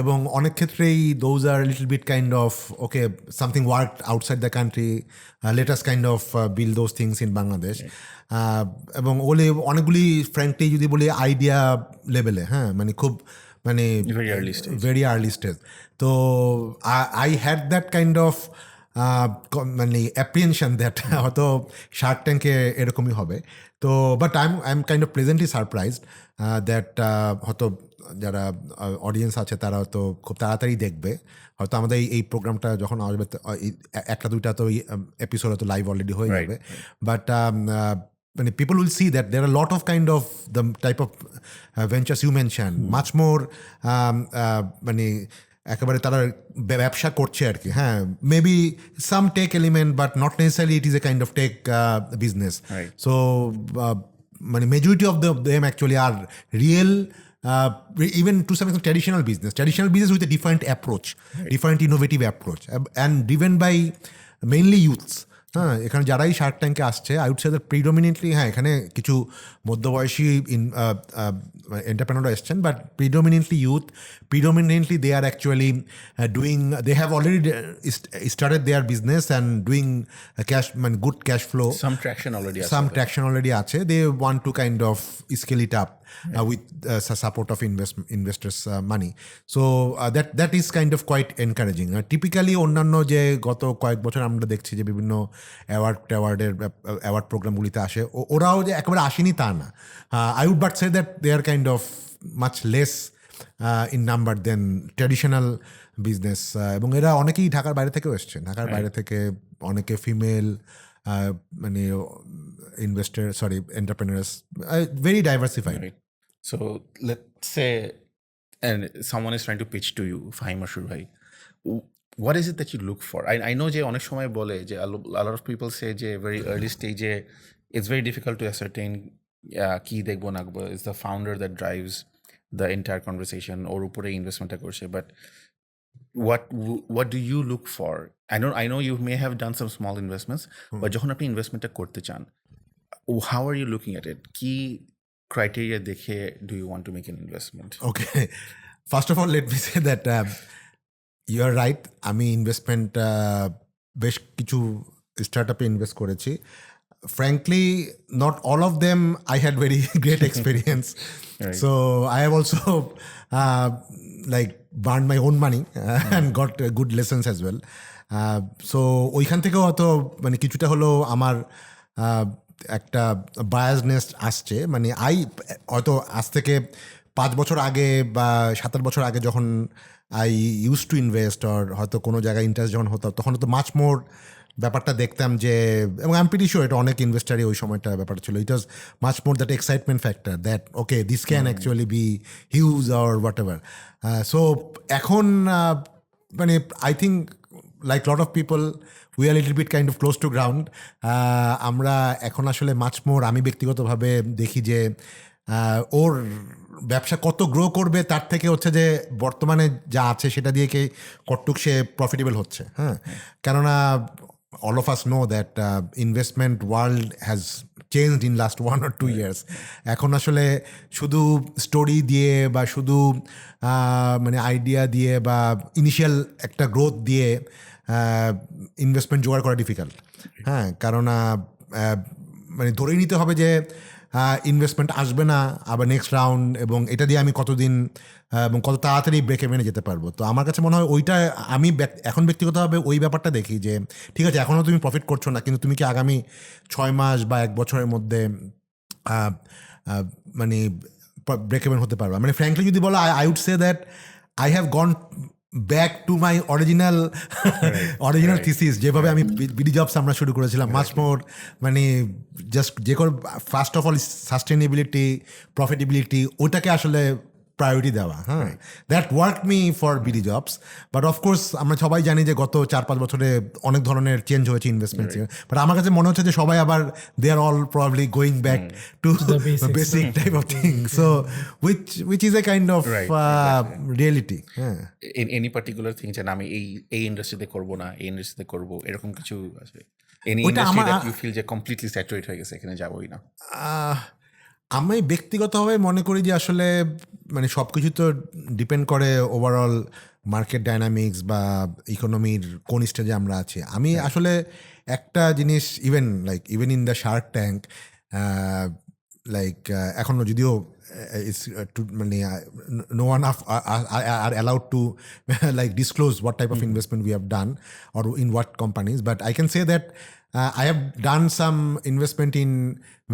এবং অনেক ক্ষেত্রেই those are little bit kind of okay something work outside the country, let us kind of build those things in Bangladesh, এবং ওলে অনেকগুলি ফ্র্যাঙ্কলি যদি বলি আইডিয়া লেভেলে, হ্যাঁ, মানে খুব মানে ভেরি আর্লি স্টেজ। তো I had that kind of মানে অ্যাপ্রিহেনশন দ্যাট হয়তো শার্ক ট্যাঙ্কে এরকমই হবে। তো but I M kind of pleasantly surprised that হয়তো যারা অডিয়েন্স আছে তারা হয়তো খুব তাড়াতাড়ি দেখবে হয়তো আমাদের এই প্রোগ্রামটা যখন আসবে একটা দুইটা তো এপিসোড হয়তো লাইভ অলরেডি হয়ে যাবে বাট মানে people will see that there are a lot of kind of the type of ventures you mentioned, much more মানে একেবারে তারা ব্যবসা করছে আর কি হ্যাঁ maybe some tech element but not necessarily it is a kind of tech business so মানে majority of them actually are real even to some extent traditional business with a different approach, different innovative approach and driven by mainly youths. হ্যাঁ এখানে যারাই shark ট্যাঙ্কে আসছে I would say that predominantly হ্যাঁ এখানে কিছু মধ্যবয়সী এন্টারপ্রেনাররা এসছেন but predominantly youth predominantly they are actually doing they have already started their business and doing cash মানে good cash flow some traction already আছে they want to kind of scale it up with support of investors money. So that is kind of quite encouraging. Typically অন্যান্য যে গত কয়েক বছর আমরা দেখছি যে বিভিন্ন অ্যাওয়ার্ড প্রোগ্রামগুলিতে আসে ওরাও যে একেবারে আসেনি তা না I would but say that they are kind of much less in number than traditional business এবং এরা অনেকেই ঢাকার বাইরে থেকেও এসছেন ঢাকার বাইরে থেকে অনেকে ফিমেল মানে investor entrepreneurs very diversified. Right. So let's say and someone is trying to pitch to you Fahim Mashroor bhai, what is it that you look for? I know je onek shomoy bole je a lot of people say je very early stage it's very difficult to ascertain ki dekhbo nakbo is the founder that drives the entire conversation or upore investment ta korche but what do you look for? I know you may have done some small investments but যখন আপনি ইনভেস্টমেন্টটা করতে চান how are you looking at it? কি criteria দেখে do you want to make an investment? Okay, first of all let me say that you are right আমি investment বেশ কিছু স্টার্টআপে invest করেছি frankly not all of them I had very great experience so I have also like burned my own money and got good lessons as well so ওইখান থেকেও হয়তো মানে কিছুটা হলো আমার একটা বায়াসনেস আসছে মানে হয়তো আজ থেকে 5 বছর আগে বা 7 বছর আগে যখন I use to invest or হয়তো কোনো জায়গায় ইন্টারেস্ট যখন হতো তখন তো মাচ মোর ব্যাপারটা দেখতাম যে এবং আই এম প্রিটি শিওর এটা অনেক ইনভেস্টারই ওই সময়টা ব্যাপারটা ছিল it was much more that excitement factor that okay this can actually be huge or whatever so এখন মানে I think like lot of people we are little bit kind of close to ground আমরা এখন আসলে much more আমি ব্যক্তিগতভাবে দেখি যে ওর ব্যবসা কত গ্রো করবে তার থেকে হচ্ছে যে বর্তমানে যা আছে সেটা দিয়ে কতটুক সে প্রফিটেবল হচ্ছে হ্যাঁ কেননা all of us know that investment world has changed in last 1 or 2 years এখন আসলে শুধু স্টোরি দিয়ে বা শুধু মানে আইডিয়া দিয়ে বা ইনিশিয়াল একটা গ্রোথ দিয়ে ইনভেস্টমেন্ট জোগাড় করা ডিফিকাল্ট হ্যাঁ কারণ মানে ধরেই নিতে হবে যে ইনভেস্টমেন্ট আসবে না আবার নেক্সট রাউন্ড এবং এটা দিয়ে আমি কতদিন এবং কত তাড়াতাড়ি ব্রেকে মেনে যেতে পারবো তো আমার কাছে মনে হয় ওইটা আমি এখন ব্যক্তিগতভাবে ওই ব্যাপারটা দেখি যে ঠিক আছে এখনও তুমি প্রফিট করছো না কিন্তু তুমি কি আগামী 6 মাস বা 1 বছরের মধ্যে মানে ব্রেক ইভেন হতে পারবা মানে ফ্র্যাঙ্কলি যদি বলো I would say that I have gone back to my original thesis যেভাবে আমি BDJobs আমরা শুরু করেছিলাম মাচ মোর মানে জাস্ট যে কোনো first of all sustainability profitability ওটাকে আসলে প্রায়োরিটি দেওয়া হ্যাঁ that work me for BDJobs but of course আমরা সবাই জানি যে গত 4-5 বছরে অনেক ধরনের চেঞ্জ হয়েছে ইনভেস্টমেন্ট বাট আমার কাছে মনে হচ্ছে যে সবাই আবার they are all probably going back to basic type of thing so which is a kind of reality হ্যাঁ in any particular thing যে আমি এই ইন্ডাস্ট্রিতে করব না এই ইন্ডাস্ট্রিতে করব এরকম কিছু আছে any industry that you feel যে কমপ্লিটলি স্যাচুরেট হয়ে গেছে এখানে যাবই না আমি ব্যক্তিগতভাবে মনে করি যে আসলে মানে সব কিছু তো ডিপেন্ড করে ওভারঅল মার্কেট ডাইনামিক্স বা ইকোনমির কোন স্টেজে আমরা আছি আমি আসলে একটা জিনিস even in the Shark tank like এখনো যদিও মানে no one are allowed to like disclose what type of investment we have done or in what companies, but I can say that I have done some investment in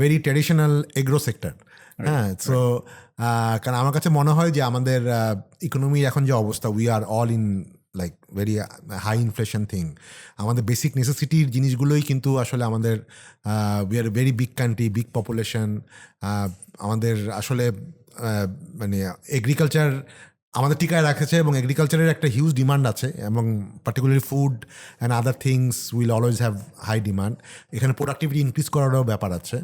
very traditional agro sector. হ্যাঁ, so কারণ আমার কাছে মনে হয় যে আমাদের economy এখন যে অবস্থা, we are all in like very high inflation thing. আমাদের বেসিক নেসেসিটির জিনিসগুলোই কিন্তু আসলে আমাদের we are very big country, big population. আমাদের আসলে মানে এগ্রিকালচার আমাদের টিকায় রাখেছে এবং এগ্রিকালচারের একটা হিউজ ডিমান্ড আছে, এবং particularly food and other things will always have high demand. এখানে প্রোডাক্টিভিটি ইনক্রিজ করারও ব্যাপার আছে,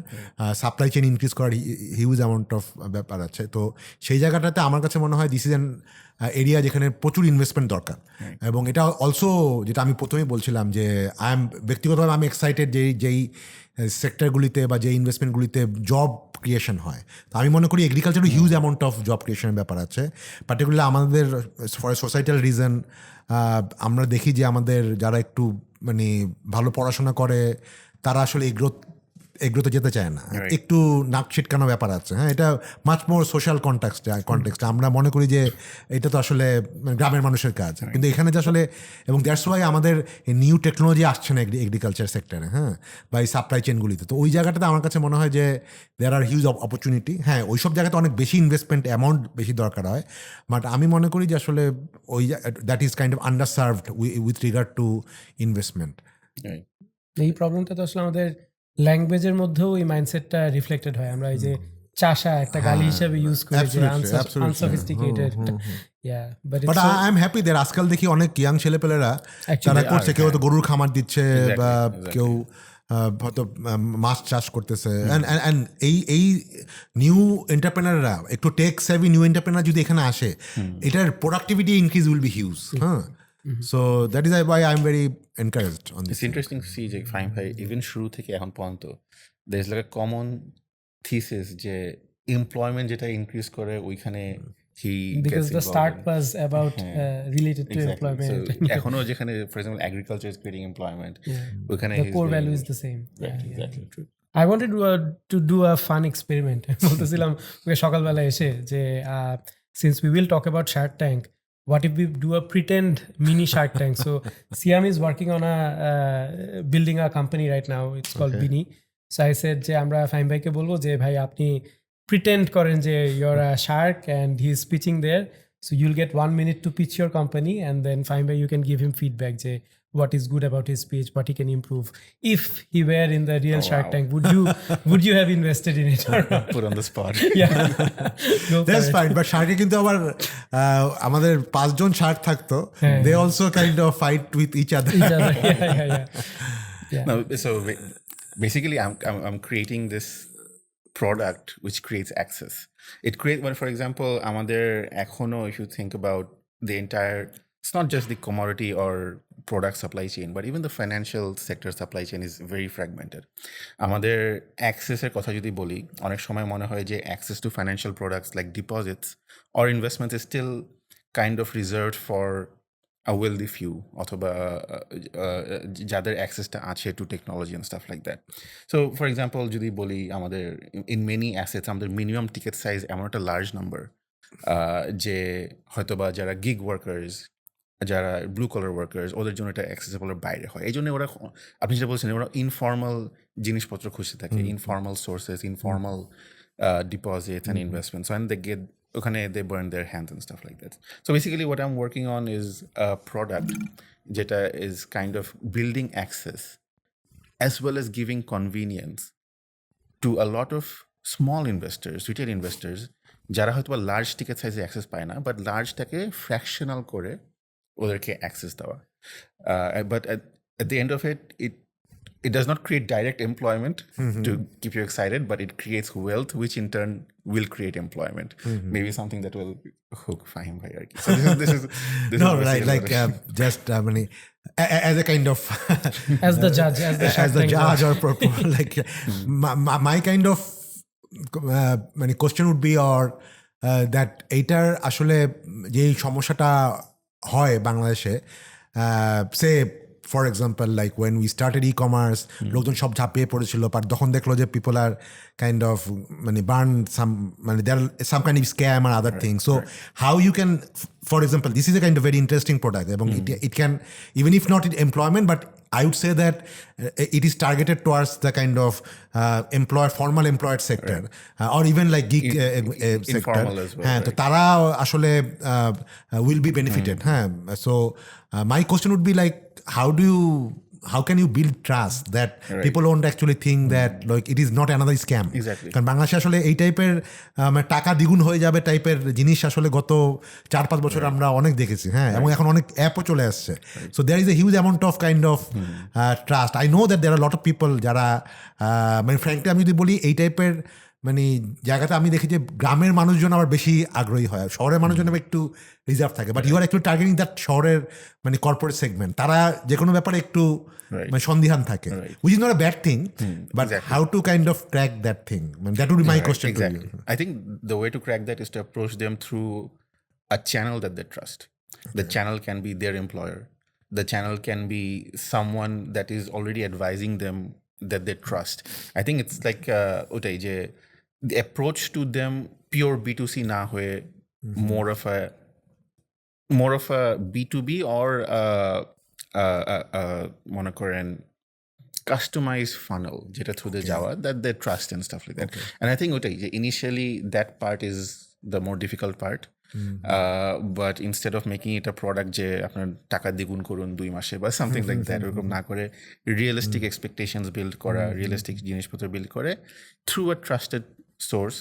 সাপ্লাই চেইন ইনক্রিজ করার হিউজ অ্যামাউন্ট অফ ব্যাপার আছে। তো সেই জায়গাটাতে আমার কাছে মনে হয় দিস ইজ অ্যান এরিয়া যেখানে প্রচুর ইনভেস্টমেন্ট দরকার। এবং এটা অলসো যেটা আমি প্রথমেই বলছিলাম যে ব্যক্তিগতভাবে আমি এক্সাইটেড যেই সেক্টরগুলিতে বা যে ইনভেস্টমেন্টগুলিতে জব ক্রিয়েশন হয়। তো আমি মনে করি এগ্রিকালচারও হিউজ অ্যামাউন্ট অফ জব ক্রিয়েশনের ব্যাপার আছে। পার্টিকুলারলি আমাদের ফর সোসাইটাল রিজন আমরা দেখি যে আমাদের যারা একটু মানে ভালো পড়াশোনা করে তারা আসলে এগ্রোতে যেতে চায় না, একটু নাক ছিটকানো ব্যাপার আছে। হ্যাঁ, এটা মাচ মোর সোশ্যাল কনটেক্সট। আমরা মনে করি যে এটা তো আসলে গ্রামের মানুষের কাজ, কিন্তু এখানে যে আসলে, এবং দ্যাটস ওয়াই আমাদের নিউ টেকনোলজি আসছে না এগ্রিকালচার সেক্টরে, হ্যাঁ, বা এই সাপ্লাই চেনগুলিতে। তো ওই জায়গাটাতে আমার কাছে মনে হয় যে দেয়ার আর হিউজ অপরচুনিটি। হ্যাঁ, ওই সব জায়গাতে অনেক বেশি ইনভেস্টমেন্ট অ্যামাউন্ট বেশি দরকার হয়, বাট আমি মনে করি যে আসলে ওই that is kind of underserved with regard to investment. এই প্রবলেমটা তো আসলে আমাদের ল্যাঙ্গুয়েজের মধ্যেও এই মাইন্ডসেটটা রিফ্লেক্টেড হয়। আমরা এই যে চাষা একটা গালি হিসেবে ইউজ করি, যে unsophisticated. But I am happy that আজকাল দেখি অনেক ইয়াং ছেলেপেলেরা তারা করছে, কেউ তো গরুর খামার দিচ্ছে, বা কেউ হয়তো মাছ চাষ করতেছে। অ্যান্ড এই নিউ এন্টারপ্রেনাররা, একটু টেক সেভি নিউ এন্টারপ্রেনার যদি এখানে আসে, এটার productivity increase will be huge. হ্যাঁ, so that is why I'm very encouraged on this. It's interesting to see যে ফাহিম ভাই even শুরু থেকে এখন পর্যন্ত there is like a common thesis যে employment যেটা increase করে ওইখানে he because the start was about related to exactly. employment. So এখনো যেখানে for example agriculture is creating employment, ওইখানে the core value is the same. Exactly. True. I wanted to do a fun experiment. বলতেছিলাম সকালবেলা এসে যে since we will talk about Shark Tank, what if we do a pretend mini Shark Tank? So Siam is working on building a company right now. It's called Bini. So I said যে আমরা ফাহিম ভাইকে বলবো যে ভাই আপনি pretend করেন যে you're a shark and he's pitching there. So you'll get 1 minute to pitch your company, and then Fahim bhai, you can give him feedback যে what is good about his speech, what he can improve. If he were in the real Shark Tank, would you have invested in it or not? Put on the spot. Yeah. That's fine, but শার্কে কিন্তু আবার আমাদের 5 জন Shark থাকতো, they also kind of fight with each other. Yeah. No, so basically I'm creating this product which creates access. It creates, well, for example, আমাদের এখনো, if you think about the entire, it's not just the commodity or product supply chain, but even the financial sector supply chain is very fragmented. আমাদের accessের কথা যদি বলি, অনেক সময় মনে হয় যে access to financial products like deposits or investments is still kind of reserved for a wealthy few, অথবা যাদের অ্যাক্সেসটা আছে two technology and staff like that. So for example যদি বলি, আমাদের ইন মেনি অ্যাসেটস আমাদের মিনিমাম টিকেট সাইজ এমন একটা large number যে হয়তোবা যারা গিগ ওয়ার্কার্স, যারা ব্লু কলার ওয়ার্কার্স, ওদের জন্য এটা অ্যাক্সেসেবলের বাইরে হয়। এই জন্য ওরা, আপনি যেটা বলছেন, ওরা ইনফর্মাল জিনিসপত্র খুঁজতে থাকে, informal sources, informal deposits and investments. So, and they burn their hands and stuff like that. So basically what I'm working on is a product jeta is kind of building access as well as giving convenience to a lot of small investors, retail investors, jara hoyto large ticket size access paয় না, but large টাকে fractional করে ওদেরকে access দেওয়া। But at the end of it does not create direct employment to keep you excited, but it creates wealth, which in turn will create employment. Maybe something that will hook Fahim bhai. So this is no, right, like just as a kind of as the judge, as the judge or like my kind of question would be, or that এইটার আসলে যে সমস্যাটা হয় বাংলাদেশে, say for example like when we started ecommerce লোকজন সব ঝাঁপিয়ে পড়েছিল, বাট তখন দেখলো যে পিপল আর কাইন্ড অফ মানে বার্ন সাম মানে there some kind of scam আর other things. So how you can, for example this is a kind of very interesting product এবং it can, even if not employment, but I would say that it is targeted towards the kind of formal employed sector, or even like gig sector. Informal as well, হ্যাঁ, তো right? তারা আসলে will be benefited. হ্যাঁ, so my question would be like, how can you build trust that people don't actually think that like it is not another scam? Exactly. কারণ বাংলাদেশে আসলে এই টাইপের টাকা দ্বিগুণ হয়ে যাবে টাইপের জিনিস আসলে গত 4-5 বছর আমরা অনেক দেখেছি. হ্যাঁ, এবং এখন অনেক অ্যাপও চলে আসছে. So there is a huge amount of kind of trust. I know that there are lot of people যারা মানে ফ্র্যাঙ্কলি আমি যদি বলি এই টাইপের মানে জায়গাতে আমি দেখি যে গ্রামের মানুষজন আবার বেশি আগ্রহী হয়, শহরের মানুষজন আবার একটু রিজার্ভ থাকে. But you are actually targeting that শহরের মানে কর্পোরেট সেগমেন্ট, তারা যে কোনো ব্যাপারে একটু মানে সন্দিহান থাকে, which is not a bad thing, but how to kind of crack that thing, মানে that would be my question to you. I think the way to crack that is to approach them through a channel that they trust. The channel can be their employer. The channel can be someone that is already advising them that they trust. I think it's like ওটাই যে the approach to them pure B2C না হয়ে more of a B2B or মনে করেন customized funnel যেটা through the Java that they trust and stuff like that. And I think ওটাই যে initially that part is the more difficult part. But instead of making it a product যে আপনার টাকা দ্বিগুণ করুন 2 মাসে বা something like that, এরকম না করে realistic expectations build করা, realistic জিনিসপত্র build করে through a trusted source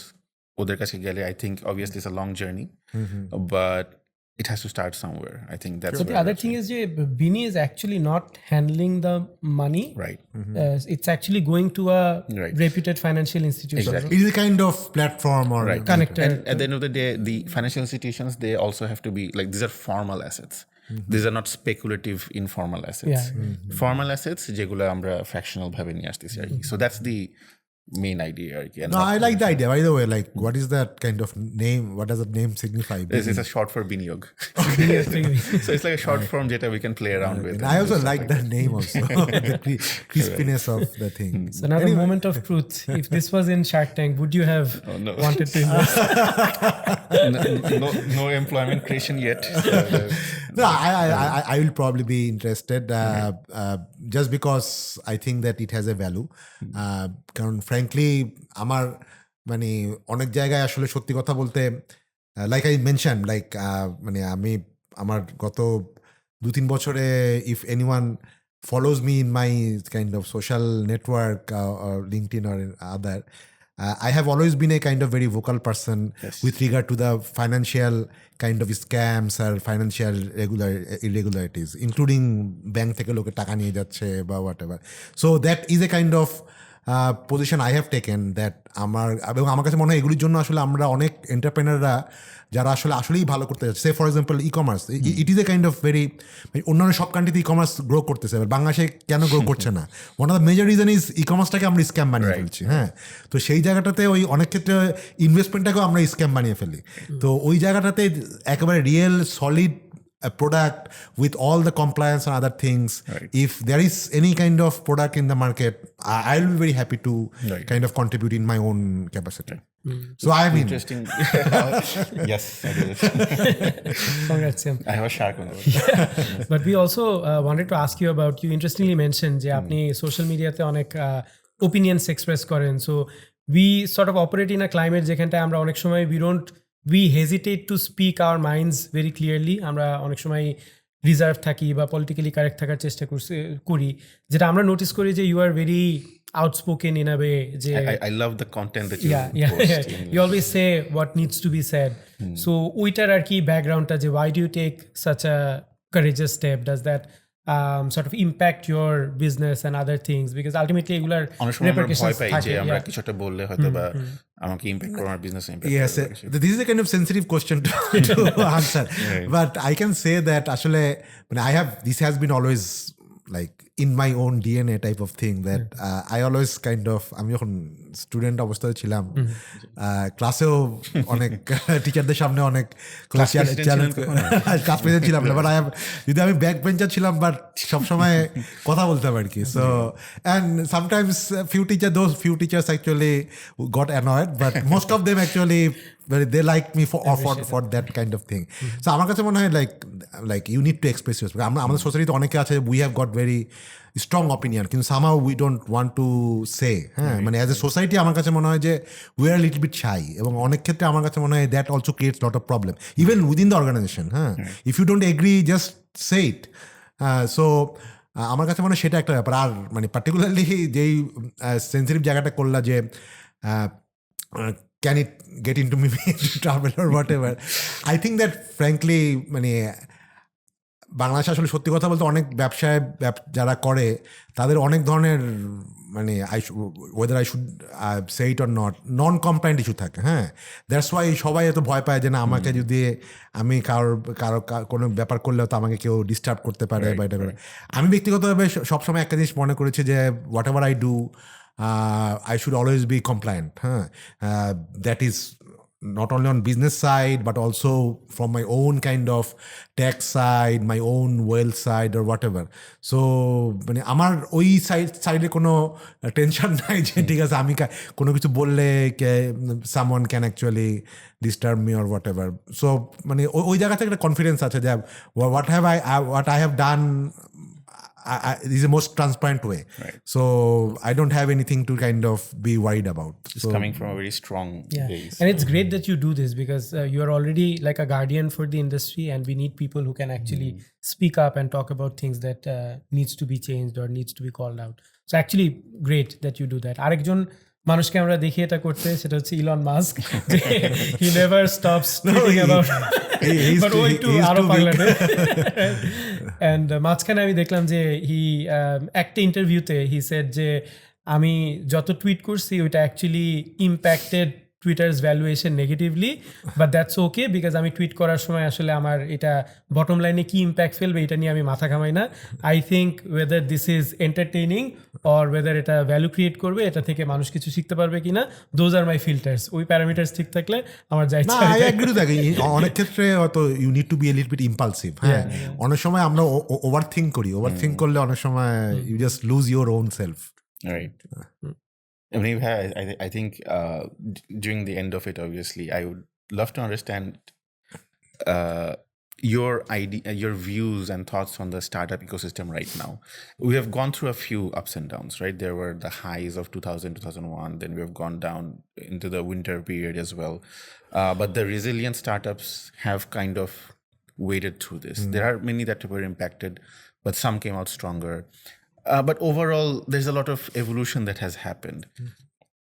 ওদের কাছে গেলে, I think obviously it's a long journey, but it has to start somewhere. I think that's But the other thing is যে Bini is actually not handling the money. right. It's actually going to a reputed financial institution. Exactly. It is a kind of platform or Connector. And at the end of the day, the financial institutions, they also have to be like, these are formal assets. These are not speculative informal assets. Formal assets যেগুলো আমরা fractional ভাবে নিয়ে আসতেছি আর কি. So that's the main idea আর কি. No, I like the idea. By the way, like, what is that kind of name? What does that name signify? It's a short for biniyog. So it's like a short form যেটা we can play around with. I also like that name also. The crispiness of the thing. So now the moment of truth. If this was in Shark Tank, would you have wanted to invest? No employment creation yet. No, I will probably be interested just because I think that it has a value. কারণ frankly আমার মানে অনেক জায়গায় আসলে সত্যি কথা বলতে like I mention like মানে আমি আমার গত 2-3 বছরে if anyone follows me in my kind of social network or LinkedIn or other, I have always been a kind of very vocal person with regard to the financial kind of scams or financial irregularities, including bank থেকে লোকে টাকা নিয়ে যাচ্ছে বা whatever. So that is a kind of position I have taken that আমার কাছে মনে হয় এগুলির জন্য আসলে আমরা অনেক এন্টারপ্রেনাররা যারা আসলেই ভালো করতে যাচ্ছে, say for example ecommerce, it is a kind of very, অন্যান্য সব কান্ট্রিতে ই-কমার্স গ্রো করতেছে, এবার বাংলাদেশে কেন গ্রো করছে না? One of the major reason is ই-কমার্সটাকে আমরা স্ক্যাম বানিয়ে ফেলছি. হ্যাঁ, তো সেই জায়গাটাতে ওই অনেক ক্ষেত্রে ইনভেস্টমেন্টটাকেও আমরা স্ক্যাম বানিয়ে ফেলি. তো ওই জায়গাটাতে একেবারে real solid a product with all the compliance and other things. If there is any kind of product in the market, I'll be very happy to kind of contribute in my own capacity. So I mean, interesting. Yes, I do. Congrats, Sam. I have a shark on it. But we also wanted to ask you about, you interestingly mentioned যে আপনি social মিডিয়াতে অনেক opinions express করেন. So we sort of operate in a climate যেখানটায় আমরা অনেক সময় we hesitate to speak our minds very clearly. আমরা অনেক সময় রিজার্ভ থাকি বা পলিটিক্যালি কারেক্ট থাকার চেষ্টা করি, যেটা আমরা নোটিস করি যে you are very outspoken in a way. I love the content that you post. You always say what needs to be said. So ওইটার আর কি ব্যাকগ্রাউন্ডটা যে why do you take such a courageous step? Does that sort of impact your business and other things? Because ultimately এগুলার repercussions থাকে. যে আমরা কিছু একটা বললে হয়তো বা আমাকে ইমপ্যাক্ট করবে, আমার বিজনেস ইমপ্যাক্ট করবে. Yes, this is a kind of sensitive question to answer. But I can say that আসলে মানে this has been always like in my own DNA type of thing that I always kind of আমি যখন student অবস্থায় ছিলাম ক্লাসেও অনেক টিচারদের সামনে অনেক ক্লাস প্রেজেন্ট ছিলাম না বাট যদি আমি ব্যাক বেঞ্চার ছিলাম বাট সবসময় কথা বলতাম আর কি so and sometimes few teachers actually got annoyed but most of them actually they liked me for that kind of thing so আমার কাছে মনে হয় like you need to express yourself আমাদের সোসাইটিতে অনেকে আছে we have got very strong opinion কিন্তু somehow we don't want to say হ্যাঁ মানে as a society আমার কাছে মনে হয় যে we are a little bit shy এবং অনেক ক্ষেত্রে আমার কাছে মনে হয় that also creates lot of problem even within the organization হ্যাঁ if you don't agree just say it so আমার কাছে মনে হয় সেটা একটা ব্যাপার আর মানে পার্টিকুলারলি যেই সেন্সিটিভ জায়গাটা করলা যে can it get into me into trouble or whatever I think that frankly মানে বাংলাদেশে আসলে সত্যি কথা বলতে অনেক ব্যবসায় যারা করে তাদের অনেক ধরনের মানে whether I should say it or not non compliant issue থাকে হ্যাঁ দ্যাটস ওয়াই সবাই এত ভয় পায় যে না আমাকে যদি আমি কারো কোনো ব্যাপার করলেও তো আমাকে কেউ ডিস্টার্ব করতে পারে বা এটা আমি ব্যক্তিগতভাবে সবসময় একটা জিনিস মনে করেছি যে what ever I do I should always be compliant that is not only on business side but also from my own kind of tech side my own wealth side or whatever so মানে আমার ওই সাইডে কোনো tension নাই যে ঠিক আছে আমি কোনো কিছু বললে someone can actually disturb me or whatever so মানে ওই জায়গা থেকে একটা কনফিডেন্স আছে যে what I have done this is the most transparent way right. so I don't have anything to kind of be worried about it's coming from a very strong base and it's great that you do this because you are already like a guardian for the industry and we need people who can actually speak up and talk about things that needs to be changed or needs to be called out so actually great that you do that আরেকজন মানুষকে আমরা দেখি এটা করতে সেটা হচ্ছে Elon Musk he never stops tweeting about but ওই একটু আরো পাগলা and মাঝখানে আমি দেখলাম যে একটা ইন্টারভিউতে he said যে আমি যত টুইট করছি ওইটা actually impacted Twitter's valuation negatively but that's okay because আমি টুইট করার সময় আসলে আমার এটা বটম লাইনে কি ইম্প্যাক্ট ফেলবে এটা নিয়ে আমি মাথা ঘামাই না I think whether this is entertaining or whether এটা ভ্যালু ক্রিয়েট করবে এটা থেকে মানুষ কিছু শিখতে পারবে কিনা দোজ আর মাই ফিল্টার্স ওই প্যারামিটার্স ঠিক থাকলে আমার যাই অনেক ক্ষেত্রে হয়তো you need to be a little bit impulsive হ্যাঁ অনেক সময় আমরা ওভার থিঙ্ক করলে অনেক সময় you just lose your own self right I mean, I think during the end of it, obviously, I would love to understand your idea, your views and thoughts on the startup ecosystem right now. We have gone through a few ups and downs, right? There were the highs of 2000, 2001. Then we have gone down into the winter period as well. But the resilient startups have kind of waded through this. There are many that were impacted, but some came out stronger. But overall, there's a lot of evolution that has happened.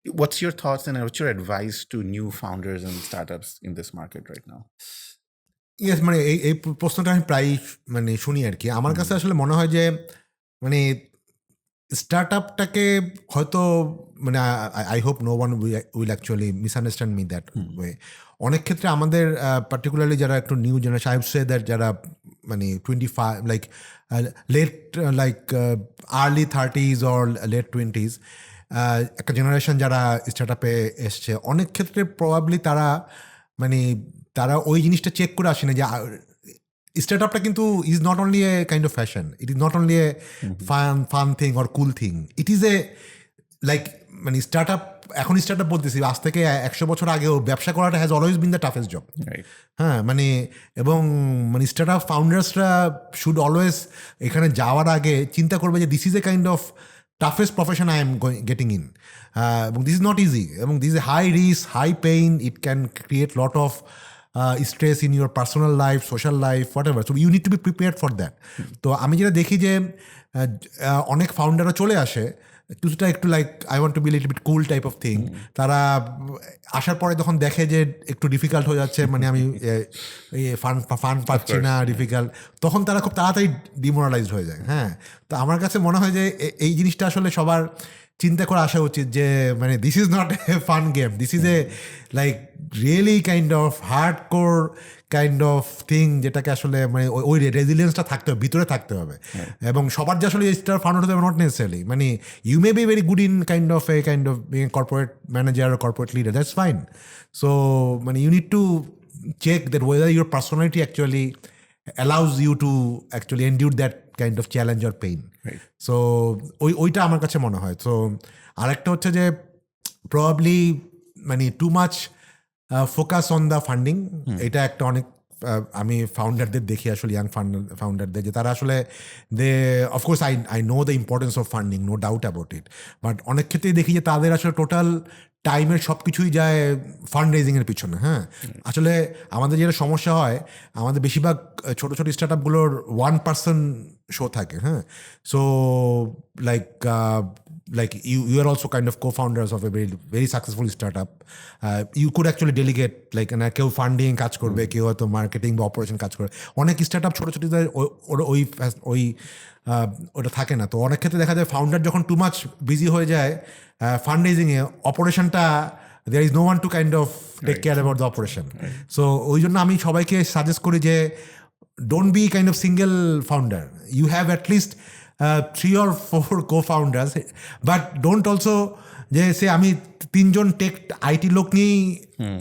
What's your thoughts and what's your advice to new founders and startups in this market right now? Yes মানে এই প্রশ্নটা আমি প্রায় মানে শুনি আর কি আমার কাছে আসলে মনে হয় যে মানে স্টার্ট আপটাকে হয়তো মানে I hope no one will actually misunderstand me that way অনেক ক্ষেত্রে আমাদের পার্টিকুলারলি যারা একটু new generation I say that যারা মানে 25 like late like early 30s or late 20s একটা জেনারেশন যারা স্টার্ট আপে এসছে অনেক ক্ষেত্রে প্রবাবলি তারা ওই জিনিসটা চেক করে আসে না যে স্টার্ট আপটা কিন্তু is not only a kind of fashion it is not only a fun thing or cool thing it is A like মানে স্টার্ট আপ এখন স্টার্ট আপ বলতেছি আজ থেকে 100 বছর আগেও ব্যবসা করাটা has always been the toughest job হ্যাঁ মানে এবং মানে স্টার্ট আপ ফাউন্ডার্সরা শুড অলওয়েজ এখানে যাওয়ার আগে চিন্তা করবে যে this is a kind of toughest profession I am getting in. This is not easy. This is a high risk, high pain. It can create a lot of stress in your personal life, social life, whatever. So you need to be prepared for that. তো আমি যেটা দেখি যে অনেক ফাউন্ডাররা চলে আসে কিছুটা একটু like I want to be little bit cool type of thing তারা আসার পরে যখন দেখে যে একটু ডিফিকাল্ট হয়ে যাচ্ছে মানে আমি ফান পাচ্ছি না ডিফিকাল্ট তখন তারা খুব তাড়াতাড়ি ডিমোরালাইজড হয়ে যায় হ্যাঁ তো আমার কাছে মনে হয় যে এই জিনিসটা আসলে সবার চিন্তা করে আসা উচিত যে মানে this is not a fun game, this is A like really kind of hard core kind of thing, যেটাকে আসলে মানে ওই রেজিলিয়েন্সটা থাকতে হবে, ভিতরে থাকতে হবে। এবং সবার যে আসলে স্টার ফান্ড হতে হবে নট নেসেসারিলি, মানে you may be very good in kind of corporate manager or corporate leader, that's fine. So মানে you need to check that whether your personality actually allows you to actually endure that kind of challenge or pain. Right. So ওইটা আমার কাছে মনে হয়। So আরেকটা হচ্ছে যে probably মানে too much focus on the funding, এটা একটা অনেক আমি ফাউন্ডারদের দেখি আসলে, ইয়াং ফাউন্ডারদের, যে তারা আসলে they of course I know the importance of funding, no doubt about it, but অনেক ক্ষেত্রেই দেখি যে তাদের আসলে টোটাল টাইমের সব কিছুই যায় ফান্ড রেজিংয়ের পিছনে। হ্যাঁ, আসলে আমাদের যেটা সমস্যা হয়, আমাদের বেশিরভাগ ছোটো ছোটো স্টার্ট আপগুলোর 1-person শো থাকে। হ্যাঁ, so like you are also kind of co-founders of a very successful startup. You could actually delegate, like কেউ ফান্ডিং কাজ করবে, কেউ হয়তো মার্কেটিং বা অপারেশন কাজ করবে। অনেক স্টার্টআপ ছোটো ছোটো ওই ওটা থাকে না। তো অনেক ক্ষেত্রে দেখা যায় ফাউন্ডার যখন টু মাচ বিজি হয়ে যায় ফান্ড রেজিংয়ে, অপারেশনটা there is no one to kind of take care about the operation. So ওই জন্য আমি সবাইকে সাজেস্ট করি যে don't be kind of single founder. You have at least 3 or 4 co-founders, but don't also যে সে আমি 3জন টেক আইটি লোক নিয়েই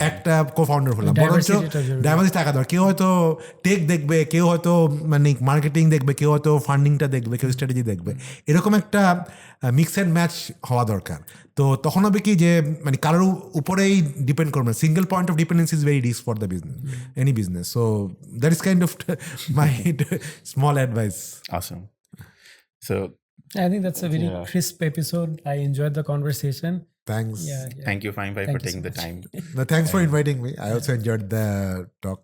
একটা co-founder হলাম, বরঞ্চ ডাইভার্সিটি টাকা দেওয়ার। কেউ হয়তো টেক দেখবে, কেউ হয়তো মানে মার্কেটিং দেখবে, কেউ হয়তো ফান্ডিংটা দেখবে, কেউ স্ট্র্যাটেজি দেখবে, এরকম একটা মিক্স অ্যান্ড ম্যাচ হওয়া দরকার। তো তখন হবে কি যে মানে কারোর উপরেই ডিপেন্ড করবে না, single point of dependency is very risk for the business, any business. So that is kind of my small advice. Awesome. So I think that's a very crisp episode. I enjoyed the conversation. Thanks. Yeah. thank you, Fahim, Thank for you taking so the time. No, thanks for inviting me. I also enjoyed the talk.